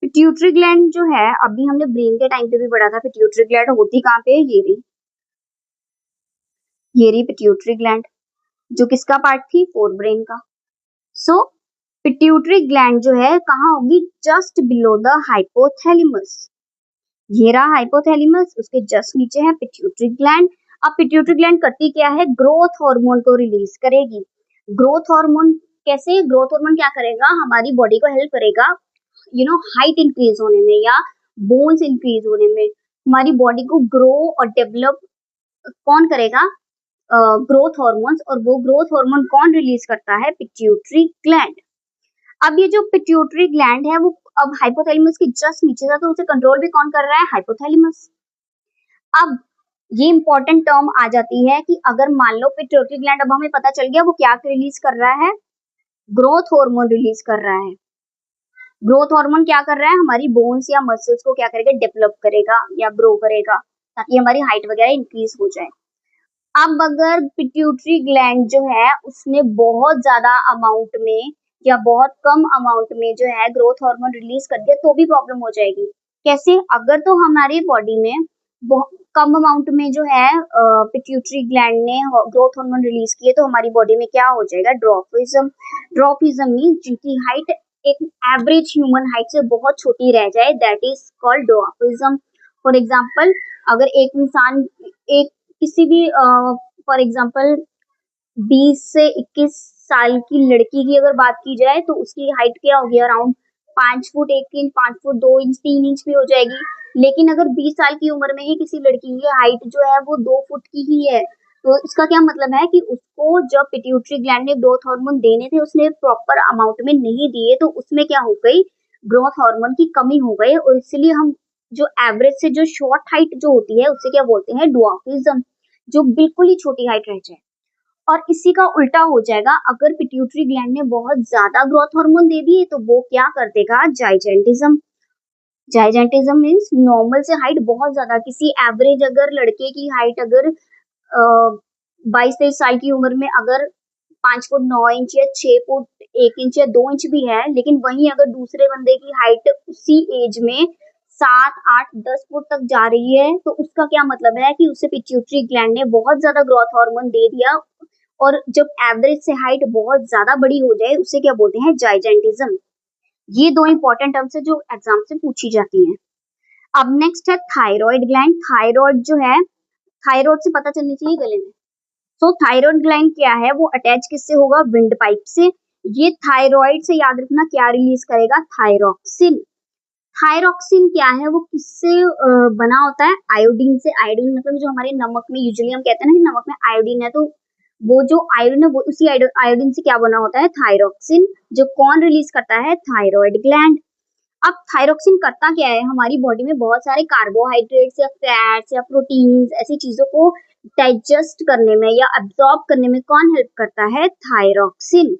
पिट्यूटरी ग्लैंड जो है अभी हमने ब्रेन के टाइम पे भी पढ़ा था, पिट्यूटरी ग्लैंड होती कहाँ पे है, ये रही पिट्यूटरी ग्लैंड, जो किसका पार्ट थी, फोर ब्रेन का। सो पिट्यूटरी ग्लैंड जो है कहाँ होगी, जस्ट बिलो द हाइपोथैलेमस। ये रहा हाइपोथैलेमस, उसके जस्ट नीचे है पिट्यूटरी ग्लैंड। अब पिट्यूटरी ग्लैंड करती क्या है, ग्रोथ हार्मोन को रिलीज करेगी। ग्रोथ हार्मोन कैसे, ग्रोथ हार्मोन क्या करेगा, हमारी बॉडी को हेल्प करेगा हाइट इंक्रीज होने में या बोन्स इंक्रीज होने में। हमारी बॉडी को ग्रो और डेवलप कौन करेगा, ग्रोथ हार्मोन्स, और वो ग्रोथ हार्मोन कौन रिलीज करता है, पिट्यूटरी ग्लैंड। अब ये जो पिट्यूटरी ग्लैंड है वो अब हाइपोथैलेमस के जस्ट नीचे था, तो उसे कंट्रोल भी कौन कर रहा है, हाइपोथैलेमस। अब ये इंपॉर्टेंट टर्म आ जाती है कि अगर मान लो पिट्यूटरी ग्लैंड, अब हमें पता चल गया वो क्या रिलीज कर रहा है, ग्रोथ हार्मोन रिलीज कर रहा है। ग्रोथ हार्मोन क्या कर रहा है, हमारी बोन्स या मसल्स को क्या करेगा, डेवलप करेगा या ग्रो करेगा, ताकि हमारी हाइट वगैरह इंक्रीज हो जाए। अब अगर पिट्यूटरी ग्लैंड जो है उसने बहुत ज्यादा अमाउंट में या बहुत कम अमाउंट में जो है ग्रोथ हार्मोन रिलीज कर दिया तो भी प्रॉब्लम हो जाएगी। कैसे, अगर तो हमारी बॉडी में कम अमाउंट में जो है पिट्यूटरी ग्लैंड ने ग्रोथ हार्मोन रिलीज किए तो हमारी बॉडी में क्या हो जाएगा, ड्वार्फिज्म। ड्वार्फिज्म मींस जिनकी हाइट एक एवरेज ह्यूमन हाइट से बहुत छोटी रह जाए, that is called dwarfism. For example अगर एक इंसान एक किसी भी फॉर एग्जांपल 20 से 21 साल की लड़की की अगर बात की जाए तो उसकी हाइट क्या होगी, around 5 foot 1 inch, 5 foot 2 inch, 3 inch भी हो जाएगी। लेकिन अगर 20 साल की उम्र में ही किसी लड़की की हाइट जो है वो 2 फुट की ही है, तो इसका क्या मतलब है कि उसको जब पिट्यूटरी ग्लैंड ने ग्रोथ हार्मोन देने थे उसने प्रॉपर अमाउंट में नहीं दिए, तो उसमें क्या हो गई, ग्रोथ हार्मोन की कमी हो गई, और इसलिए हम जो एवरेज से जो शॉर्ट हाइट जो होती है उससे क्या बोलते हैं, ड्वार्फिज्म, जो बिल्कुल ही छोटी हाइट रह जाए। और इसी का उल्टा हो जाएगा, अगर पिट्यूटरी ग्लैंड ने बहुत ज्यादा ग्रोथ हार्मोन दे दिए तो वो क्या कर देगा, जाइजेंटिज्म। जाइजेंटिज्म मींस नॉर्मल से हाइट बहुत ज्यादा, किसी एवरेज अगर लड़के की हाइट अगर 22-23 साल की उम्र में अगर 5 फुट 9 इंच या 6 फुट 1 इंच या 2 इंच भी है, लेकिन वहीं अगर दूसरे बंदे की हाइट उसी एज में 7 8 10 फुट तक जा रही है, तो उसका क्या मतलब है कि उसे पिट्यूटरी ग्लैंड ने बहुत ज्यादा ग्रोथ हार्मोन दे दिया। और जब एवरेज से हाइट बहुत ज्यादा बड़ी हो जाए, उसे क्या बोलते हैं, जाइजेंटिज्म। ये दो इंपॉर्टेंट टर्म्स है जो एग्जाम से पूछी जाती हैं। अब नेक्स्ट है थायराइड ग्लैंड। थायराइड जो है, थायराइड से पता चलनी चाहिए गले में। तो थायराइड ग्लैंड क्या है, वो अटैच किससे होगा, विंड पाइप से। ये थायराइड से याद रखना क्या रिलीज करेगा, थायरोक्सिन। थायरोक्सिन क्या है, वो किससे बना होता है, आयोडीन से। आयोडीन मतलब जो हमारे नमक में यूजुअली हम कहते हैं ना कि नमक में आयोडीन है, तो वो जो आयोडीन है वो उसी आयोडीन से क्या बना होता है, थायरोक्सिन। जो कौन रिलीज करता है, थायराइड ग्लैंड। अब थायरोक्सिन करता क्या है, हमारी बॉडी में बहुत सारे कार्बोहाइड्रेट्स या फैट्स या प्रोटीन्स ऐसी चीजों को डाइजेस्ट करने में या अब्सॉर्ब करने में कौन हेल्प करता है, थायरोक्सिन।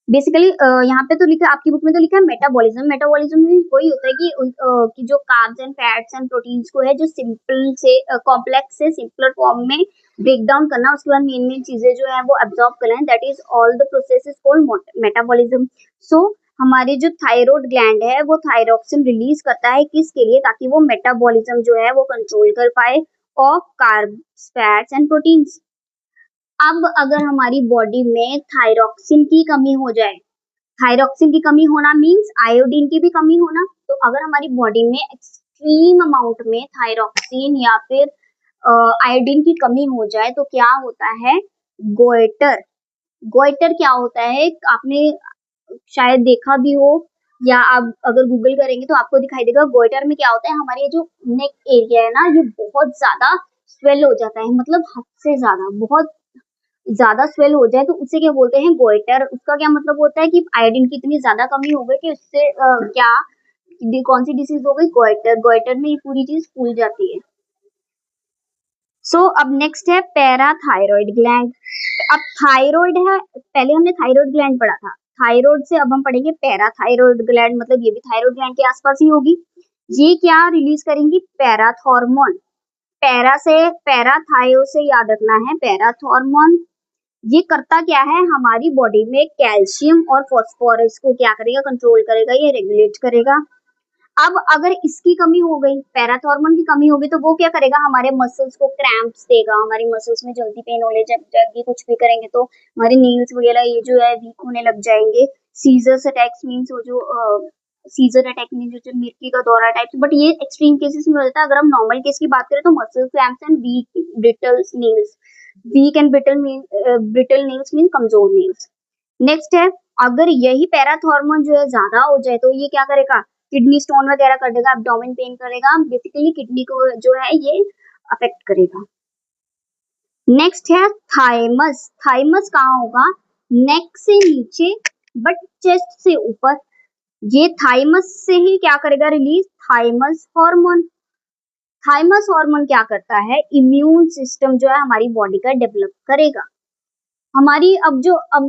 बेसिकली यहाँ पे तो लिखा, आपकी बुक में तो लिखा है मेटाबॉलिज्म। मेटाबॉलिज्म मीन वही होता है कि जो carbs and fats and proteins को है जो सिंपल से कॉम्प्लेक्स से सिंपलर फॉर्म में ब्रेक डाउन करना, उसके बाद मेन मेन चीजें जो है वो अब्सॉर्ब करना, that is all the process is called metabolism. So हमारी जो थायराइड ग्लैंड है वो थायरोक्सिन रिलीज करता है किसके लिए, ताकि वो मेटाबॉलिज्म जो है वो कंट्रोल कर पाए of carbs fats and proteins. अब अगर हमारी बॉडी में थायरोक्सिन की कमी हो जाए, थायरोक्सिन की कमी होना मींस आयोडीन की भी कमी होना, तो अगर हमारी बॉडी में एक्सट्रीम अमाउंट में थायरोक्सिन या फिर आयोडीन की कमी हो जाए तो क्या होता है, गोइटर। गोइटर क्या होता है, आपने शायद देखा भी हो या आप अगर गूगल करेंगे तो आपको दिखाई देगा। गोइटर में क्या होता है, हमारे जो नेक एरिया है ना, ये बहुत ज्यादा स्वेल हो जाता है, मतलब हद से ज्यादा, बहुत ज्यादा स्वेल हो जाए तो उसे क्या बोलते हैं, गोइटर। उसका क्या मतलब होता है कि आयोडीन की इतनी ज्यादा कमी हो गई कि उससे क्या कौन सी डिसीज हो गई, गोइटर। गोइटर में ये पूरी चीज फूल जाती है। सो अब नेक्स्ट है पैराथायरॉइड ग्लैंड। अब थायराइड है, पहले हमने थायराइड ग्लैंड पढ़ा था, थायराइड से अब हम पढ़ेंगे पैराथायरॉइड ग्लैंड, मतलब ये भी थायराइड ग्लैंड के आसपास ही होगी। ये क्या रिलीज करेंगी, पैराथॉर्मोन। पैरा से, पैराथायो से याद रखना है, पैराथॉर्मोन। ये करता क्या है, हमारी बॉडी में कैल्शियम और फास्फोरस को क्या करेगा, कंट्रोल करेगा, ये रेगुलेट करेगा। अब अगर इसकी कमी हो गई, पैराथॉर्मोन की कमी होगी, तो वो क्या करेगा, हमारे मसल्स को क्रैम्प्स देगा, हमारी मसल्स में जल्दी पेन होने जाएगी, कुछ भी करेंगे तो हमारे नील्स वगैरह ये जो है वीक होने लग जाएंगे। सीजर्स अटैक्स मीन्स वो जो सीजर अटैक मीन जो मिर्गी का दौरा टाइप, बट ये एक्सट्रीम केसेस में होता है। अगर हम नॉर्मल केस की बात करें तो muscle cramps and weak brittle nails, weak and brittle nails mean कमजोर नील्स। नेक्स्ट है, अगर यही पैराथॉर्मोन जो है ज्यादा हो जाए तो ये क्या करेगा, किडनी स्टोन वगैरह कर देगा, एब्डोमेन पेन करेगा, बेसिकली किडनी को जो है ये अफेक्ट करेगा। नेक्स्ट है थाइमस। थाइमस कहाँ होगा, नेक से नीचे बट चेस्ट से ऊपर। ये थाइमस से ही क्या करेगा, release thymus hormone. Thymus hormone क्या करता है, इम्यून सिस्टम जो है हमारी बॉडी का डेवलप करेगा। हमारी अब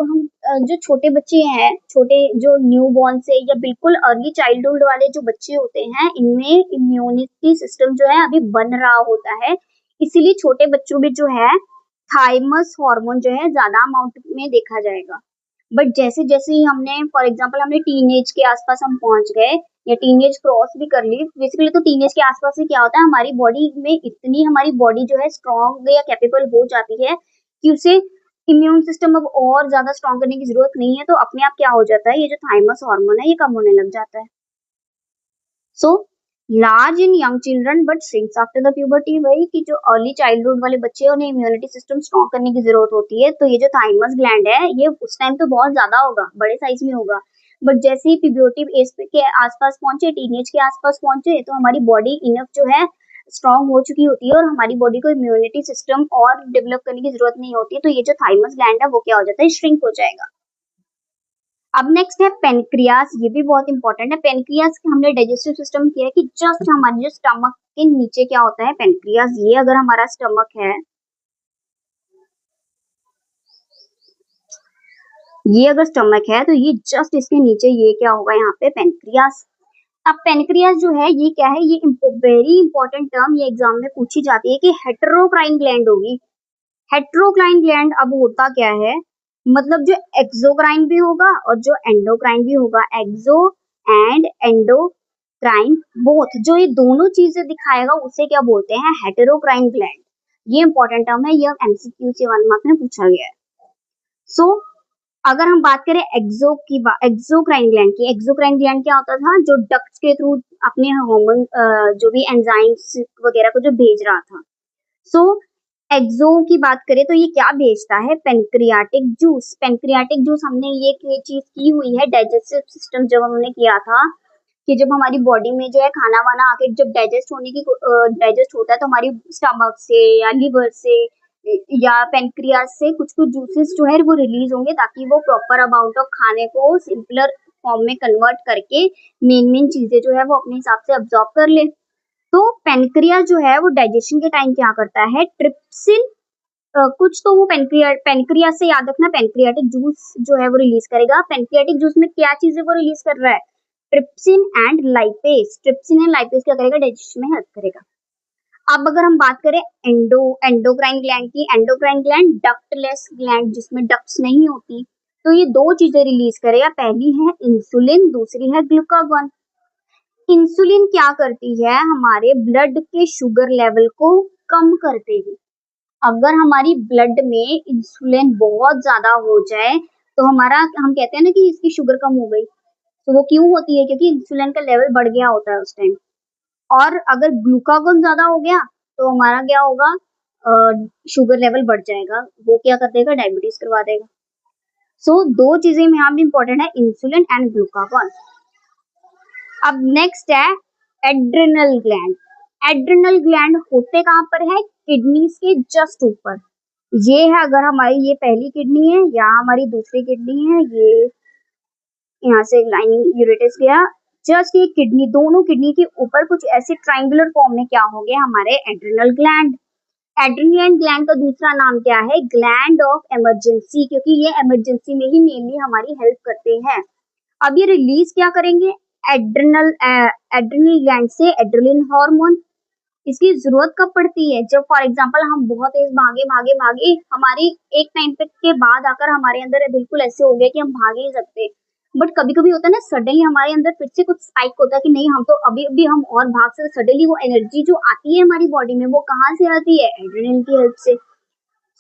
हम जो छोटे बच्चे हैं, छोटे जो न्यू बॉर्न से या बिल्कुल अर्ली चाइल्डहुड वाले जो बच्चे होते हैं, इनमें इम्यूनिटी सिस्टम जो है अभी बन रहा होता है, इसीलिए छोटे बच्चों में जो है थाइमस हार्मोन जो है ज्यादा अमाउंट में देखा जाएगा। बट जैसे जैसे ही हमने फॉर एग्जांपल हमने टीनेज के आसपास हम पहुंच गए या टीनेज क्रॉस भी कर ली, बेसिकली तो टीनेज के आसपास से क्या होता है, हमारी बॉडी में इतनी, हमारी बॉडी जो है स्ट्रॉन्ग या कैपेबल हो जाती है कि उसे इम्यून सिस्टम अब और ज्यादा स्ट्रॉन्ग करने की जरूरत नहीं है, तो अपने आप क्या हो जाता है, ये जो थाइमस हार्मोन है ये कम होने लग जाता है। So large in young children but shrinks after the puberty. वही कि जो अर्ली चाइल्डहुड वाले बच्चे हैं उन्हें इम्यूनिटी सिस्टम स्ट्रॉन्ग करने की जरूरत होती है, तो ये जो थाइमस ग्लैंड है ये उस टाइम तो बहुत ज्यादा होगा, बड़े साइज में होगा, बट जैसे ही प्यूबर्टी एज के आसपास पहुंचे, टीनेज के आसपास पहुंचे, तो हमारी बॉडी इनफ जो है स्ट्रॉन्ग हो चुकी होती है और हमारी बॉडी को इम्यूनिटी सिस्टम और डेवलप करने की जरूरत नहीं होती है, तो ये जो थाइमस ग्लैंड है वो क्या हो जाता है, श्रिंक हो जाएगा। अब नेक्स्ट है पेनक्रियास। ये भी बहुत इंपॉर्टेंट है। पेनक्रियास हमने डाइजेस्टिव सिस्टम किया है कि जस्ट हमारे जो स्टमक के नीचे क्या होता है, पेनक्रियास। ये अगर हमारा स्टमक है, ये अगर स्टमक है तो ये जस्ट इसके नीचे ये क्या होगा, यहाँ पे पेनक्रियास। अब पेनक्रियास जो है ये क्या है, ये वेरी इंपॉर्टेंट टर्म ये एग्जाम में पूछी जाती है कि हेटेरोक्राइन ग्लैंड होगी। हेट्रोक्राइन ग्लैंड अब होता क्या है, मतलब जो एक्सोक्राइन भी होगा और जो एंडोक्राइन भी होगा, एक्सो एंड एंडोक्राइन बोथ, जो ये दोनों चीजें दिखाएगा उसे क्या बोलते हैं, हेटेरोक्राइन ग्लैंड। ये इंपॉर्टेंट टर्म है, ये एमसीक्यू से 1 मार्क में पूछा गया है। सो अगर हम बात करें एक्सोक्राइन ग्लैंड की, एक्सोक्राइन ग्लैंड क्या होता था, जो डक्ट्स के थ्रू अपने हार्मोन जो भी एंजाइम्स वगैरह को जो भेज रहा था। सो एक्सो की बात करें तो ये क्या भेजता है, पेनक्रियाटिक जूस। पेनक्रियाटिक जूस हमने ये चीज की हुई है डाइजेस्टिव सिस्टम, जब हमने किया था कि जब हमारी बॉडी में जो है खाना वाना आके जब डाइजेस्ट होता है तो हमारी स्टमक से या लिवर से या पेनक्रियास से कुछ कुछ जूसेस जो है वो रिलीज होंगे, ताकि वो प्रॉपर अमाउंट ऑफ खाने को सिंपलर फॉर्म में कन्वर्ट करके मेन चीजें जो है वो अपने हिसाब से अब्सॉर्ब कर ले। तो पेनक्रियास जो है वो डाइजेशन के टाइम क्या करता है, ट्रिप्सिन कुछ तो वो पेनक्रियास से याद रखना, पेनक्रियाटिक जूस जो है वो रिलीज करेगा। पेनक्रियाटिक जूस में क्या चीजें वो रिलीज कर रहा है, trypsin and lipase. Trypsin and lipase क्या करेगा, डाइजेशन में हेल्प करेगा। अब अगर हम बात करें एंडोक्राइन ग्लैंड की, एंडोक्राइन ग्लैंड डक्टलेस ग्लैंड, जिसमें डक्ट्स नहीं होती, तो ये दो चीजें रिलीज करेगा, पहली है इंसुलिन, दूसरी है ग्लूकागॉन। इंसुलिन क्या करती है, हमारे ब्लड के शुगर लेवल को कम कर देगी। अगर हमारी ब्लड में इंसुलिन बहुत ज्यादा हो जाए तो हम कहते हैं ना कि इसकी शुगर कम हो गई, तो वो क्यों होती है, क्योंकि इंसुलिन का लेवल बढ़ गया होता है उस टाइम। और अगर ग्लूकागॉन ज्यादा हो गया तो हमारा क्या होगा, शुगर लेवल बढ़ जाएगा, वो क्या कर देगा, डायबिटीज करवा देगा। सो दो चीजें यहाँ भी इंपॉर्टेंट है, इंसुलिन एंड ग्लूकागॉन। अब नेक्स्ट है एड्रिनल ग्लैंड। एड्रिनल ग्लैंड होते कहाँ पर है, किडनीज के जस्ट ऊपर। ये है, अगर हमारी ये पहली किडनी है या हमारी दूसरी किडनी है, ये यहाँ से लाइनिंग यूरेटस गया, जस्ट ये किडनी, दोनों किडनी के ऊपर कुछ ऐसे ट्राइंगुलर फॉर्म में क्या हो गया, हमारे एड्रिनल ग्लैंड। एड्रिनल ग्लैंड का दूसरा नाम क्या है, ग्लैंड ऑफ इमरजेंसी, क्योंकि ये इमरजेंसी में ही मेनली हमारी हेल्प करते हैं। अब ये रिलीज क्या करेंगे, एड्रिनल ग्लैंड से एड्रेनलिन हार्मोन। इसकी जरूरत कब पड़ती है, जब फॉर एग्जांपल हम बहुत तेज भागे भागे भागे, हमारी एक टाइम पे के बाद आकर हमारे अंदर बिल्कुल ऐसे हो गया कि हम भाग ही नहीं सकते, बट कभी कभी होता है ना, सडनली हमारे अंदर फिर से कुछ स्पाइक होता है कि नहीं हम तो अभी भी हम और भाग सकते, सडनली वो एनर्जी जो आती है हमारी बॉडी में वो कहाँ से आती है, एड्रेनलिन की हेल्प से।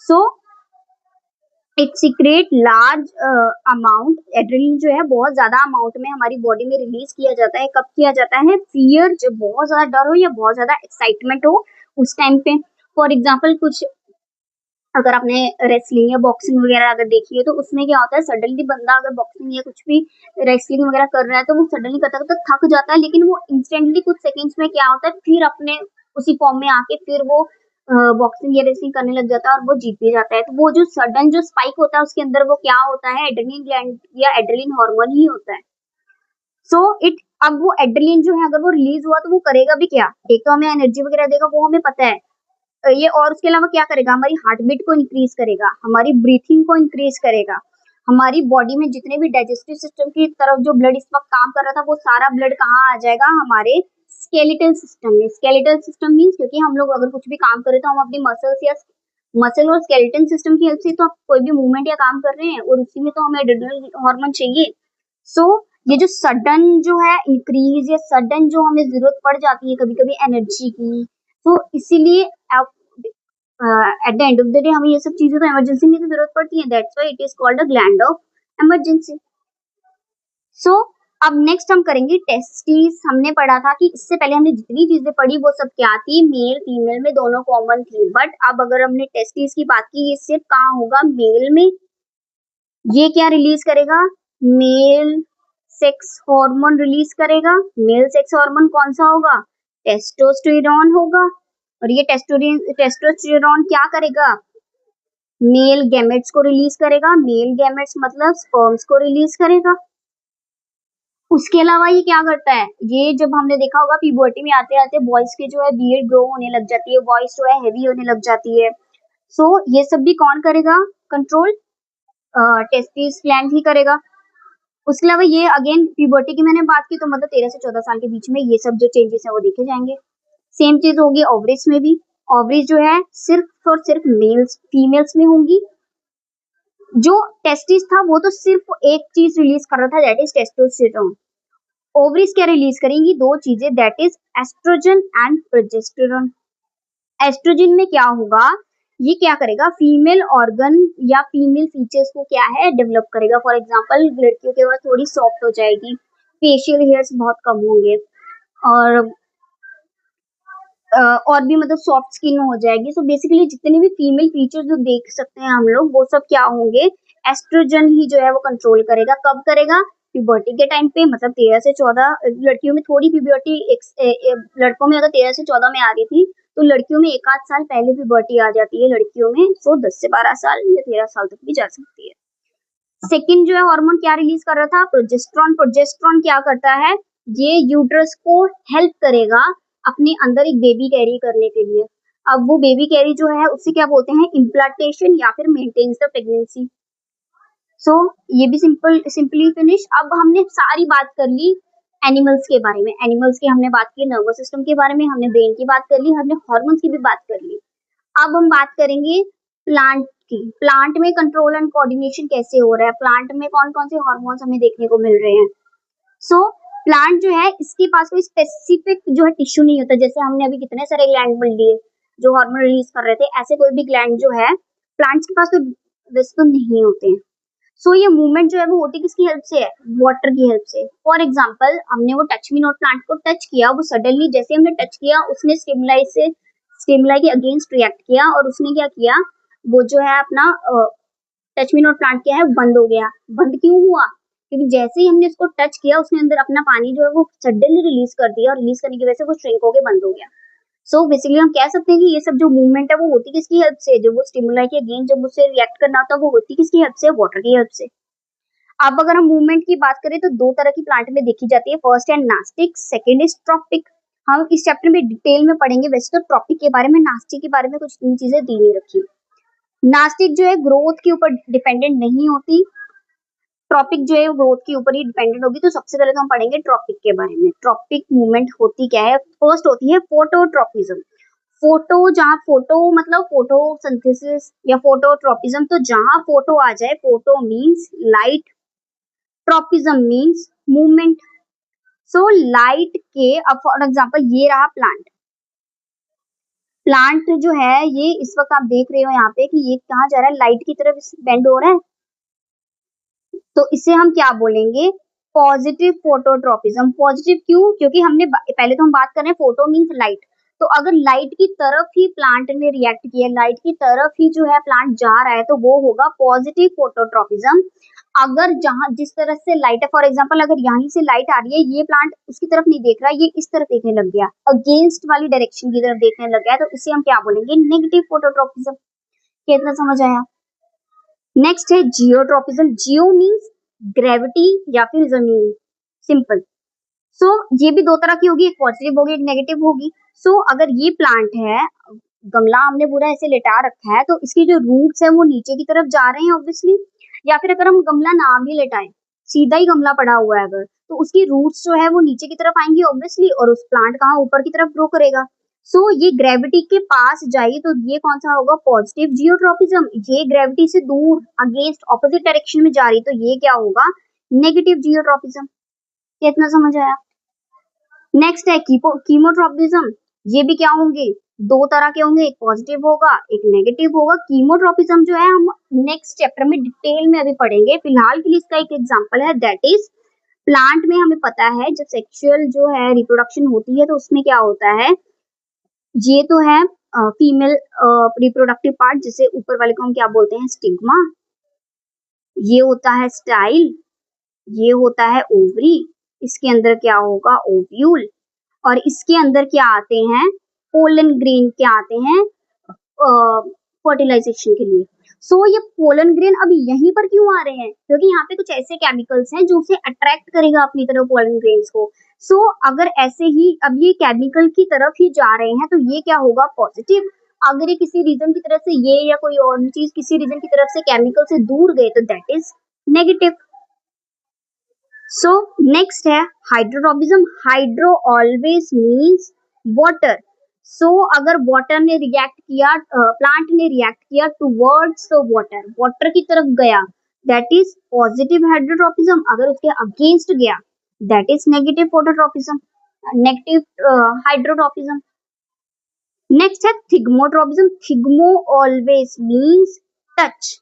So it secret large amount, adrenaline जो है बहुत ज्यादा अमाउंट में हमारी बॉडी में रिलीज किया जाता है। कब किया जाता है, फियर, जब बहुत ज्यादा डर हो या बहुत ज्यादा एक्साइटमेंट हो उस टाइम पे। फॉर एग्जाम्पल कुछ अगर आपने रेसलिंग या बॉक्सिंग वगैरह अगर देखी है तो उसमें क्या होता है, सडनली बंदा अगर बॉक्सिंग या कुछ भी रेसलिंग वगैरह कर रहा है तो वो सडनली करता करता थक जाता है, लेकिन वो इंस्टेंटली कुछ सेकंड्स में क्या होता है, फिर अपने उसी फॉर्म में आके फिर वो बॉक्सिंग या रेसलिंग करने लग जाता है और वो जीत भी जाता है। तो वो जो सडन जो स्पाइक होता है उसके अंदर वो क्या होता है, एड्रेनलिन ग्लैंड या एड्रेनलिन हार्मोन ही होता है। सो इट अब वो एड्रेनलिन जो है अगर वो रिलीज हुआ तो वो करेगा भी क्या, एक तो हमें एनर्जी वगैरह देगा, वो हमें पता है ये, और उसके अलावा क्या करेगा, हमारी हार्ट बीट को इंक्रीज करेगा, हमारी ब्रीथिंग को इंक्रीज करेगा, हमारी बॉडी में जितने भी डाइजेस्टिव सिस्टम की तरफ जो ब्लड इस वक्त काम कर रहा था वो सारा ब्लड कहाँ आ जाएगा, हमारे स्केलेटल सिस्टम में। स्केलेटल सिस्टम मीन्स क्योंकि हम लोग अगर कुछ भी काम करें तो हम अपनी मसल और स्केलेटन सिस्टम की हेल्प से तो कोई भी मूवमेंट या काम कर रहे हैं, और उसी में तो हमें एड्रेनल हार्मोन चाहिए। सो ये जो सडन जो है इंक्रीज या सडन जो हमें जरूरत पड़ जाती है कभी कभी एनर्जी की, तो इसीलिए at the end of the day हमें ये सब चीजें तो इमरजेंसी में तो जरूरत पड़ती है, that's why it is called a gland of emergency. So अब नेक्स्ट हम करेंगे टेस्टिस। हमने पढ़ा था कि इससे पहले हमने जितनी चीजें पढ़ी वो सब क्या थी, मेल फीमेल में दोनों कॉमन थी, बट अब अगर हमने टेस्टिस की बात की, ये सिर्फ कहाँ होगा, मेल में। ये क्या रिलीज करेगा, मेल सेक्स हार्मोन रिलीज करेगा। मेल सेक्स हार्मोन कौन सा होगा, टेस्टोस्टेरोन होगा। और ये टेस्टोस्टेरोन क्या करेगा, मेल गैमेट्स को रिलीज करेगा। मेल गैमेट्स मतलब स्पर्म्स को रिलीज करेगा। उसके अलावा ये क्या करता है, ये जब हमने देखा होगा प्यूबर्टी में आते आते बॉयज के जो है बियर्ड ग्रो होने लग जाती है, वॉइस जो है हेवी होने लग जाती है। सो ये सब भी कौन करेगा, कंट्रोल टेस्टिस ग्लैंड ही करेगा। उसके अलावा ये अगेन प्यूबर्टी की मैंने बात की तो मतलब 13 से 14 साल के बीच में ये सब जो चेंजेस है वो देखे जाएंगे। सेम चीज होगी ओवरीज में भी। ओवरीज जो है सिर्फ और सिर्फ मेल्स फीमेल्स में होंगी। जो टेस्टिस था वो तो सिर्फ एक चीज रिलीज कर रहा था, दैट इज टेस्टोस्टेरोन। ओवरीज क्या रिलीज करेंगी? दो चीजें, that is estrogen and progesterone. Estrogen में क्या होगा? ये क्या करेगा? फीमेल ऑर्गन या फीमेल फीचर्स को क्या है डेवलप करेगा। फॉर एग्जांपल लड़कियों के बाद थोड़ी सॉफ्ट हो जाएगी, फेशियल हेयर्स बहुत कम होंगे, और और भी मतलब सॉफ्ट स्किन हो जाएगी। सो बेसिकली जितने भी फीमेल फीचर्स जो देख सकते हैं हम लोग, वो सब क्या होंगे? एस्ट्रोजन ही जो है वो कंट्रोल करेगा। कब करेगा? प्यूबर्टी के टाइम पे, मतलब 13 से 14। लड़कियों में थोड़ी प्यूबर्टी, लड़कों में अगर 13 से 14 में आ रही थी, तो लड़कियों में एक आध साल पहले प्यूबर्टी आ जाती है लड़कियों में। सो 10 से 12 साल या 13 साल तक भी जा सकती है। सेकंड जो है हार्मोन क्या रिलीज कर रहा था? प्रोजेस्टेरॉन। प्रोजेस्टेरॉन क्या करता है? ये यूट्रस को हेल्प करेगा अपने अंदर एक बेबी कैरी करने के लिए। अब वो बेबी कैरी जो है उससे क्या बोलते हैं? इम्प्लांटेशन या फिर मेंटेन्स द प्रेगनेंसी। सो ये भी सिंपली फिनिश। अब हमने सारी बात कर ली एनिमल्स के बारे में। एनिमल्स की हमने बात की, नर्वस सिस्टम के बारे में, हमने ब्रेन की बात कर ली, हमने हार्मोन्स की भी बात कर ली। अब हम बात करेंगे प्लांट की। प्लांट में कंट्रोल एंड कोऑर्डिनेशन कैसे हो रहा है? प्लांट में कौन कौन से हार्मोन्स हमें देखने को मिल रहे हैं? सो प्लांट जो है इसके पास कोई स्पेसिफिक जो है टिश्यू नहीं होता। जैसे हमने अभी कितने सारे ग्लैंड बोल दिए जो हार्मोन रिलीज कर रहे थे, ऐसे कोई भी ग्लैंड जो है प्लांट्स के पास तो वैसे तो नहीं होते हैं। सो ये मूवमेंट जो है वो होती किसकी हेल्प से है? वाटर की हेल्प से। फॉर एग्जाम्पल हमने वो टच मी नॉट प्लांट को टच किया, वो सडनली जैसे हमने टच किया उसने स्टिमुलाई के अगेंस्ट रिएक्ट किया, और उसने क्या किया? वो जो है अपना टच मी नॉट प्लांट क्या है, बंद हो गया। बंद क्यों हुआ? क्योंकि जैसे ही हमने उसको टच किया उसने अंदर अपना पानी जो है वो सडनली रिलीज कर दिया, और रिलीज करने की वजह से वो श्रिंक होकर बंद हो गया। सो बेसिकली हम कह सकते हैं कि ये सब जो मूवमेंट है वो होती किसकी हेल्प से? जो वो स्टिमुलाई के अगेंस्ट जब उससे रिएक्ट करना होता है वो होती किसकी हेल्प से? वाटर की हेल्प से। अब अगर हम मूवमेंट की बात करें तो दो तरह की प्लांट में देखी जाती है। फर्स्ट है नास्टिक, सेकंड इज ट्रॉपिक। हम इस चैप्टर में डिटेल में पढ़ेंगे। वैसे तो ट्रॉपिक के बारे में, नास्टिक के बारे में कुछ इतनी चीजें दी नहीं रखी। नास्टिक जो है ग्रोथ के ऊपर डिपेंडेंट नहीं होती, ट्रॉपिक जो है ग्रोथ के ऊपर ही डिपेंडेंट होगी। तो सबसे पहले तो हम पढ़ेंगे ट्रॉपिक के बारे में। ट्रॉपिक मूवमेंट होती क्या है? फर्स्ट होती है फोटोट्रॉपिज्म। फोटो, जहाँ फोटो मतलब फोटोसिंथेसिस या फोटोट्रॉपिज्म, तो जहाँ फोटो आ जाए, photo means light, tropism means movement. So light के, अब फॉर एग्जांपल ये रहा प्लांट। प्लांट जो है ये इस वक्त आप देख रहे हो यहाँ पे कि ये कहाँ जा रहा है? लाइट की तरफ बेंड हो रहा है। तो इसे हम क्या बोलेंगे? Positive phototropism. पॉजिटिव क्यों? क्योंकि हमने पहले तो हम बात कर रहे हैं फोटो मींस लाइट, तो अगर लाइट की तरफ ही प्लांट ने रिएक्ट किया, लाइट की तरफ ही जो है प्लांट जा रहा है, तो वो होगा पॉजिटिव फोटोट्रॉपिज्म। अगर जहां जिस तरह से लाइट है, फॉर एग्जांपल अगर यहीं से लाइट आ रही है, ये प्लांट उसकी तरफ नहीं देख रहा है, ये इस तरफ देखने लग गया, अगेंस्ट वाली डायरेक्शन की तरफ देखने लग गया, तो इसे हम क्या बोलेंगे? Negative phototropism. कितना समझ आया? नेक्स्ट है जियोट्रॉपिज्म। जियो मींस ग्रेविटी या फिर जमीन, सिंपल। सो ये भी दो तरह की होगी, एक पॉजिटिव होगी एक नेगेटिव होगी। सो अगर ये प्लांट है, गमला हमने पूरा ऐसे लेटा रखा है, तो इसके जो रूट्स है वो नीचे की तरफ जा रहे हैं ऑब्वियसली। या फिर अगर हम गमला ना भी लेटाएं, सीधा ही गमला पड़ा हुआ है अगर, तो उसकी रूट्स जो है वो नीचे की तरफ आएंगी ऑब्वियसली, और उस प्लांट कहाँ? ऊपर की तरफ ग्रो करेगा। सो ये ग्रेविटी के पास जाएगी, तो ये कौन सा होगा? Positive geotropism. ये ग्रेविटी से दूर अगेंस्ट ऑपोजिट डायरेक्शन में जा रही, तो ये क्या होगा? Negative geotropism. कितना समझ आया? नेक्स्ट है कीमोट्रॉपिज्म। ये भी क्या होंगे? दो तरह के होंगे, एक पॉजिटिव होगा एक नेगेटिव होगा। कीमोट्रॉपिज्म जो है हम नेक्स्ट चैप्टर में डिटेल में अभी पढ़ेंगे। फिलहाल के लिए इसका एक एग्जांपल है, दैट इज प्लांट में हमें पता है जब सेक्सुअल जो है रिप्रोडक्शन होती है तो उसमें क्या होता है? ये तो है फीमेल रिप्रोडक्टिव पार्ट, जिसे ऊपर वाले को हम क्या बोलते हैं? स्टिग्मा। ये होता है स्टाइल, ये होता है ओवरी, इसके अंदर क्या होगा? ओव्यूल, और इसके अंदर क्या आते हैं? पोलन ग्रेन क्या आते हैं फर्टिलाइजेशन के लिए। सो ये पोलन ग्रेन अभी यहीं पर क्यों आ रहे हैं? क्योंकि यहाँ पे कुछ ऐसे केमिकल्स हैं जो उसे अट्रैक्ट करेगा अपनी तरफ, पोलन ग्रेन्स को। सो अगर ऐसे ही अब ये केमिकल की तरफ ही जा रहे हैं, तो ये क्या होगा? पॉजिटिव। अगर ये किसी रीजन की तरफ से, ये या कोई और चीज किसी रीजन की तरफ से केमिकल से दूर गए, तो that is negative. So next है hydrotropism. Hydro always means water. अगर वाटर ने रिएक्ट किया, प्लांट ने रिएक्ट किया टुवर्ड्स द वाटर, वाटर की तरफ गया, दैट इज पॉजिटिव हेटेरोट्रॉपिज्म। अगर उसके अगेंस्ट गया, that is negative phototropism, negative hydrotropism. Next है thigmotropism. Thigmo always means touch.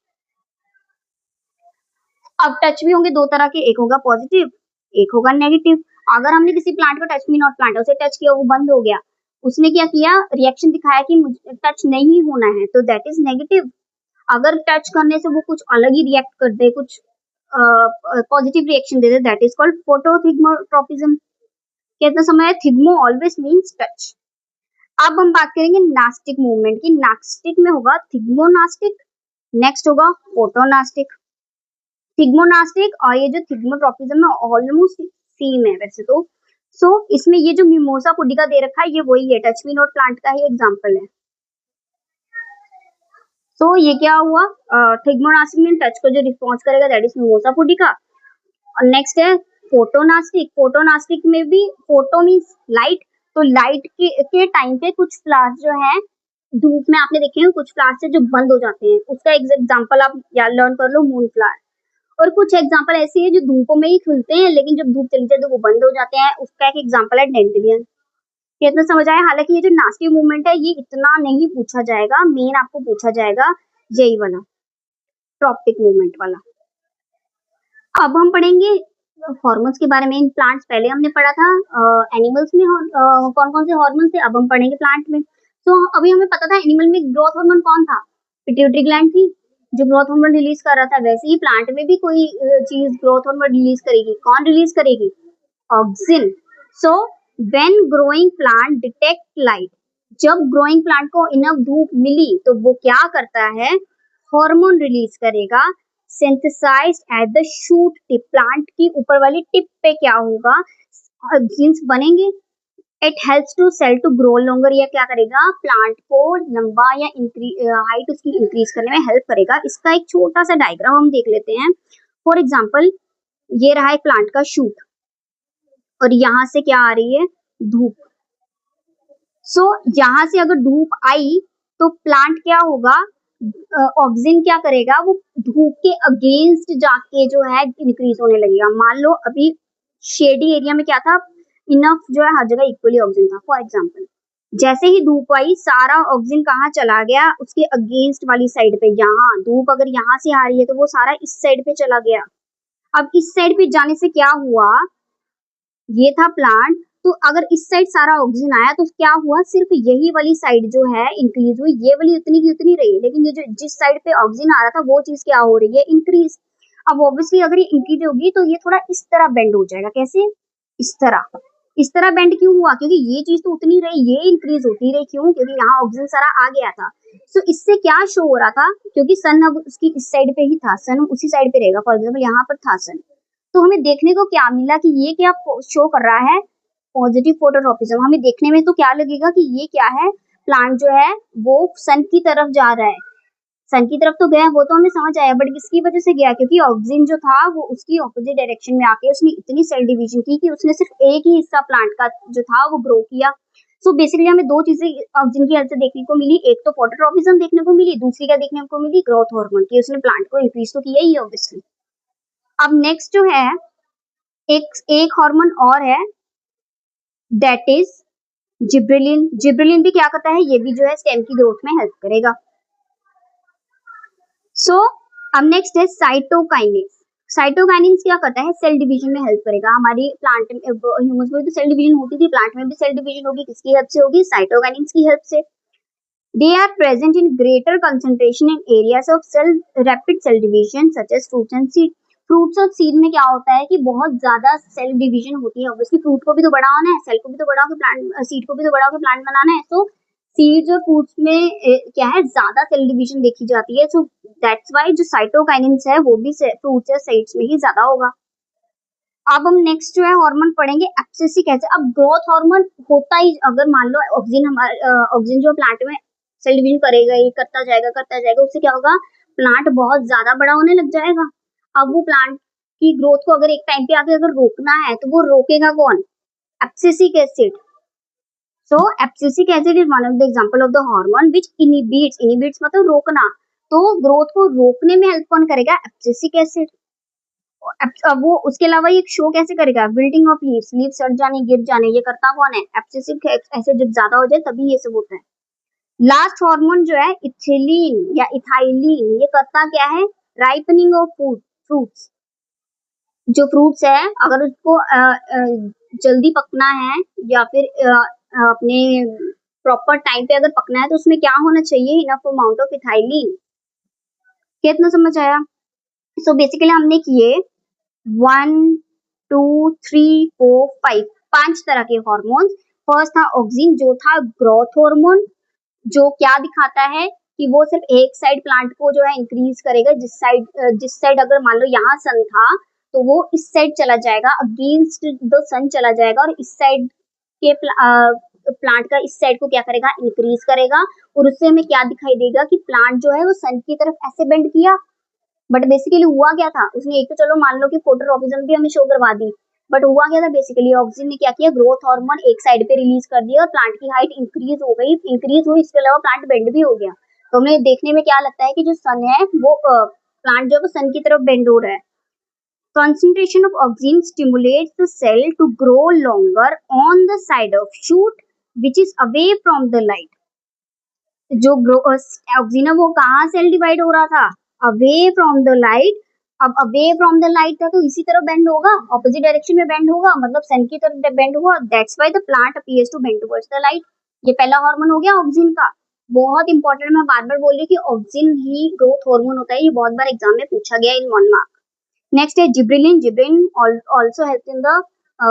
अब टच भी होंगे दो तरह के, एक होगा पॉजिटिव, एक होगा नेगेटिव। अगर हमने किसी प्लांट को, टच मी नॉट प्लांट, उसे टच किया, वो बंद हो गया, उसने क्या किया, रिएक्शन दिखाया कि मुझे टच नहीं होना है, तो दैट इज नेगेटिव। अगर टच करने से वो कुछ अलग ही रिएक्ट कर दे, कुछ पॉजिटिव रिएक्शन दे दे, दैट इज कॉल्ड फोटोथिग्मोट्रॉपिज्म। कितना समय है, थिग्मो ऑलवेज मीन्स टच। अब हम बात करेंगे नास्टिक मूवमेंट की। नास्टिक में होगा थिग्मोनास्टिक, नेक्स्ट होगा फोटोनास्टिक। थिग्मोनास्टिक और ये जो थिग्मोट्रॉपिज्म है ऑलमोस्ट सेम है वैसे तो। इसमें ये जो मिमोसा पुडिका दे रखा है, ये वही है, टच मी नॉट प्लांट का ही एग्जांपल है। ये क्या हुआ, थिग्मोनास्टिक में टच को जो रिस्पॉन्स करेगा, दैट इज मिमोसा पुडिका। और नेक्स्ट है फोटोनास्टिक। फोटोनास्टिक में भी फोटो मीन्स लाइट, तो लाइट के टाइम पे कुछ फ्लावर्स जो है धूप में आपने देखे हैं, कुछ फ्लावर्स है जो बंद हो जाते हैं, उसका एग्जांपल आप याद लर्न कर लो, मून फ्लावर। और कुछ एग्जांपल ऐसे है जो धूप में ही खिलते हैं, लेकिन जब धूप चली जाए तो वो बंद हो जाते हैं, उसका एक एग्जांपल है डेंडेलियन। कितना समझ आया। हालांकि ये जो नास्टिक मूवमेंट है ये इतना नहीं पूछा जाएगा, मेन आपको पूछा जाएगा यही वाला ट्रॉपिक मूवमेंट वाला। अब हम पढ़ेंगे हार्मोन्स के बारे में। इन प्लांट्स पहले हमने पढ़ा था एनिमल्स में कौन कौन से हार्मोन्स थे, अब हम पढ़ेंगे प्लांट में। अभी हमें पता था एनिमल में ग्रोथ हार्मोन कौन था, पिट्यूटरी ग्लैंड थी जो ग्रोथ हार्मोन रिलीज कर रहा था। वैसे ही प्लांट में भी कोई चीज ग्रोथ हार्मोन रिलीज करेगी, कौन रिलीज करेगी, auxin. When growing plant detect light, जब ग्रोइंग प्लांट को इनफ धूप मिली तो वो क्या करता है, हार्मोन रिलीज करेगा, synthesised at the shoot tip. Plant की ऊपर वाली टिप पे क्या होगा, जीन्स बनेंगे। It helps to cell to grow longer, या क्या करेगा, प्लांट को लंबा या हाइट उसकी इंक्रीज करने में हेल्प करेगा। इसका एक छोटा सा डायग्राम हम देख लेते हैं। फॉर एग्जाम्पल ये रहा एक प्लांट का शूट और यहाँ से क्या आ रही है, धूप। यहाँ से अगर धूप आई तो प्लांट क्या होगा, ऑक्सीजन क्या करेगा, वो धूप के अगेंस्ट जाके जो है इंक्रीज होने लगेगा। मान लो अभी शेडी एरिया में क्या था, इनफ जो है हर जगह इक्वली ऑक्सीजन था। फॉर एग्जांपल जैसे ही धूप आई सारा ऑक्सीजन कहाँ चला गया, उसके अगेंस्ट वाली साइड पे। यहाँ धूप अगर यहाँ से आ रही है तो वो सारा इस साइड पे चला गया। अब इस साइड पे जाने से क्या हुआ, ये था प्लांट, तो अगर इस साइड सारा ऑक्सीजन आया तो क्या हुआ, सिर्फ यही वाली साइड जो है इंक्रीज हुई, ये वाली उतनी की उतनी रही, लेकिन ये जो जिस साइड पे ऑक्सीजन आ रहा था वो चीज क्या हो रही है, इंक्रीज। अब ऑब्वियसली अगर ये इंक्रीज होगी तो ये थोड़ा इस तरह बेंड हो जाएगा। कैसे, इस तरह बेंड क्यों हुआ, क्योंकि ये चीज तो उतनी रही, ये इंक्रीज होती रही। क्यों, क्योंकि यहाँ ऑक्सीजन सारा आ गया था। इससे क्या शो हो रहा था, क्योंकि सन अब उसकी इस साइड पे ही था, सन उसी साइड पे रहेगा। फॉर एग्जाम्पल यहाँ पर था सन, तो हमें देखने को क्या मिला कि ये क्या शो कर रहा है, पॉजिटिव फोटोट्रॉपिज्म। हमें देखने में तो क्या लगेगा कि ये क्या है, प्लांट जो है वो सन की तरफ जा रहा है, सन की तरफ तो गया, वो तो हमें समझ आया, बट किसकी वजह से गया, क्योंकि ऑक्सीजन जो था वो उसकी ऑपोजिट डायरेक्शन में आके उसने इतनी सेल डिवीजन की कि उसने सिर्फ एक ही हिस्सा प्लांट का जो था वो ग्रो किया। बेसिकली हमें दो चीजें ऑक्सीजन की हेल्प से देखने को मिली, एक तो फोटोट्रॉपिज्म देखने को मिली, दूसरी क्या देखने को मिली, ग्रोथ हार्मोन की, उसने प्लांट को इंक्रीज तो किया ही ऑब्वियसली। अब नेक्स्ट जो है एक हार्मोन और है, दैट इज जिब्रेलिन। जिब्रेलिन भी क्या करता है, ये भी जो है स्टेम की ग्रोथ में हेल्प करेगा। अब नेक्स्ट है साइटोकाइनेस। साइटोकाइनेस क्या करता है, सेल डिवीजन में हेल्प करेगा। हमारी प्लांट ह्यूमंस में तो सेल डिवीजन होती थी, प्लांट में भी सेल डिवीजन होगी, किसकी हेल्प से होगी, साइटोकाइनेस की हेल्प से। They are present in greater concentration in areas of cell rapid cell division such as fruits and seed. Fruits और सीड में क्या होता है कि बहुत ज्यादा सेल डिवीजन होती है। ऑब्वियसली फ्रूट को भी तो बड़ा होना है, सेल को भी तो बड़ा होकर प्लांट, सीड को भी तो बड़ा होकर प्लांट बनाना है। सीड्स और फ्रूट्स में क्या है, ज्यादा सेल डिवीजन देखी जाती है। दैट्स व्हाई जो साइटोकाइनेस है वो भी फ्रूट्स या सीड्स में ही ज्यादा होगा। अब हम नेक्स्ट जो है हार्मोन पढ़ेंगे एब्सिसिक एसिड। अब ग्रोथ हार्मोन होता ही, अगर मान लो ऑक्सीजन जो प्लांट में सेल डिवीजन करेगा, ये करता जाएगा, उससे क्या होगा, प्लांट बहुत ज्यादा बड़ा होने लग जाएगा। अब वो प्लांट की ग्रोथ को अगर एक टाइम पे आके अगर रोकना है तो वो रोकेगा कौन, abscisic acid. So abscisic acid is one of the example of the hormone which inhibits मतलब रोकना, तो ग्रोथ को रोकने में हेल्प कौन करेगा? Abscisic acid. अब वो उसके अलावा ये शो कैसे करेगा? विल्टिंग ऑफ लीव्स, लीव सड़ जाने, गिर जाने, ये करता कौन है? एब्सिसिक एसिड जब ज्यादा हो जाए तभी ये सब होता है। लास्ट हार्मोन जो है इथिलीन या इथाइलिन, ये करता क्या है? Ripening of fruits. जो फ्रूट्स है अगर उसको जल्दी पकना है या फिर अपने प्रॉपर टाइम पे अगर पकना है तो उसमें क्या होना चाहिए? Enough amount of ethylene. कितना समझ आया? सो बेसिकली हमने किए 1 2 3 4 5 5 तरह के हॉर्मोन्स। फर्स्ट था ऑक्सिन जो था ग्रोथ हार्मोन, जो क्या दिखाता है कि वो सिर्फ एक साइड प्लांट को जो है इंक्रीज करेगा, जिस साइड अगर मान लो यहाँ सन था तो वो इस साइड चला जाएगा, अगेंस्ट द सन चला जाएगा और इस साइड के प्लांट का इस साइड को क्या करेगा? इंक्रीज करेगा। और उससे हमें क्या दिखाई देगा कि प्लांट जो है वो सन की तरफ ऐसे बेंड किया, बट बेसिकली हुआ क्या था? उसने एक तो चलो मान लो कि फोटोट्रॉपिज्म भी हमें शो करवा दी, बट हुआ क्या था? बेसिकली ऑक्सीजन ने क्या किया? ग्रोथ हार्मोन एक साइड पे रिलीज कर दिया और प्लांट की हाइट इंक्रीज हो गई, इंक्रीज हुई, इसके अलावा प्लांट बेंड भी हो गया। तो हमें देखने में क्या लगता है कि जो सन है वो प्लांट जो है वो सन की तरफ बेंड हो रहा है। Concentration of oxygen stimulates the cell to grow longer on the side of shoot which is away from the light. जो ऑक्सीजन है वो कहाँ सेल डिवाइड हो रहा था? Away from the light. अब अवे फ्रॉम द लाइट था तो इसी तरफ बेंड होगा, ऑपोजिट डायरेक्शन में बेंड होगा, मतलब सन की तरफ बेंड होगा। That's why the plant appears to bend towards the light. ये पहला हार्मोन हो गया ऑक्सीजन का। बहुत इंपॉर्टेंट, मैं बार बार बोल रही हूँ कि ऑक्सीजन ही ग्रोथ हार्मोन होता है, ये बहुत बार एग्जाम में पूछा गया इन 1 मार्क। नेक्स्ट है gibberellin. Gibberellin also help in the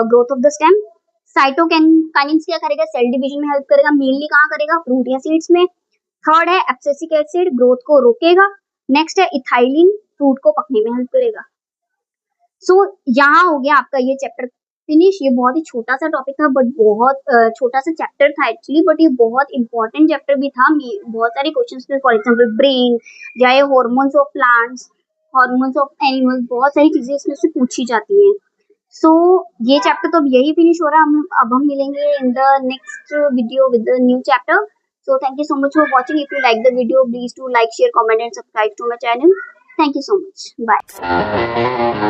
growth of the stem. Cytokinase क्या करेगा? सेल डिवीजन में हेल्प करेगा। मेनली कहाँ करेगा? फ्रूट या सीड्स में। थर्ड है एब्सिसिक एसिड, ग्रोथ को रोकेगा। नेक्स्ट है इथाइलिन, फ्रूट को पकने में हेल्प करेगा। सो यहाँ हो गया आपका ये चैप्टर फिनिश। ये बहुत ही छोटा सा टॉपिक था, बट बहुत छोटा सा चैप्टर था एक्चुअली, बट ये बहुत इंपॉर्टेंट चैप्टर भी था। बहुत सारे क्वेश्चंस थे, फॉर एग्जांपल ब्रेन या ये hormones of plants, hormones of animals, बहुत सारी चीजें इसमें से पूछी जाती हैं। सो ये चैप्टर तो अब यही फिनिश हो रहा है। अब हम मिलेंगे in the next video with the new chapter. So thank you so much for watching. If you like the video, please do like, share, comment and subscribe to my channel. Thank you so much. Bye.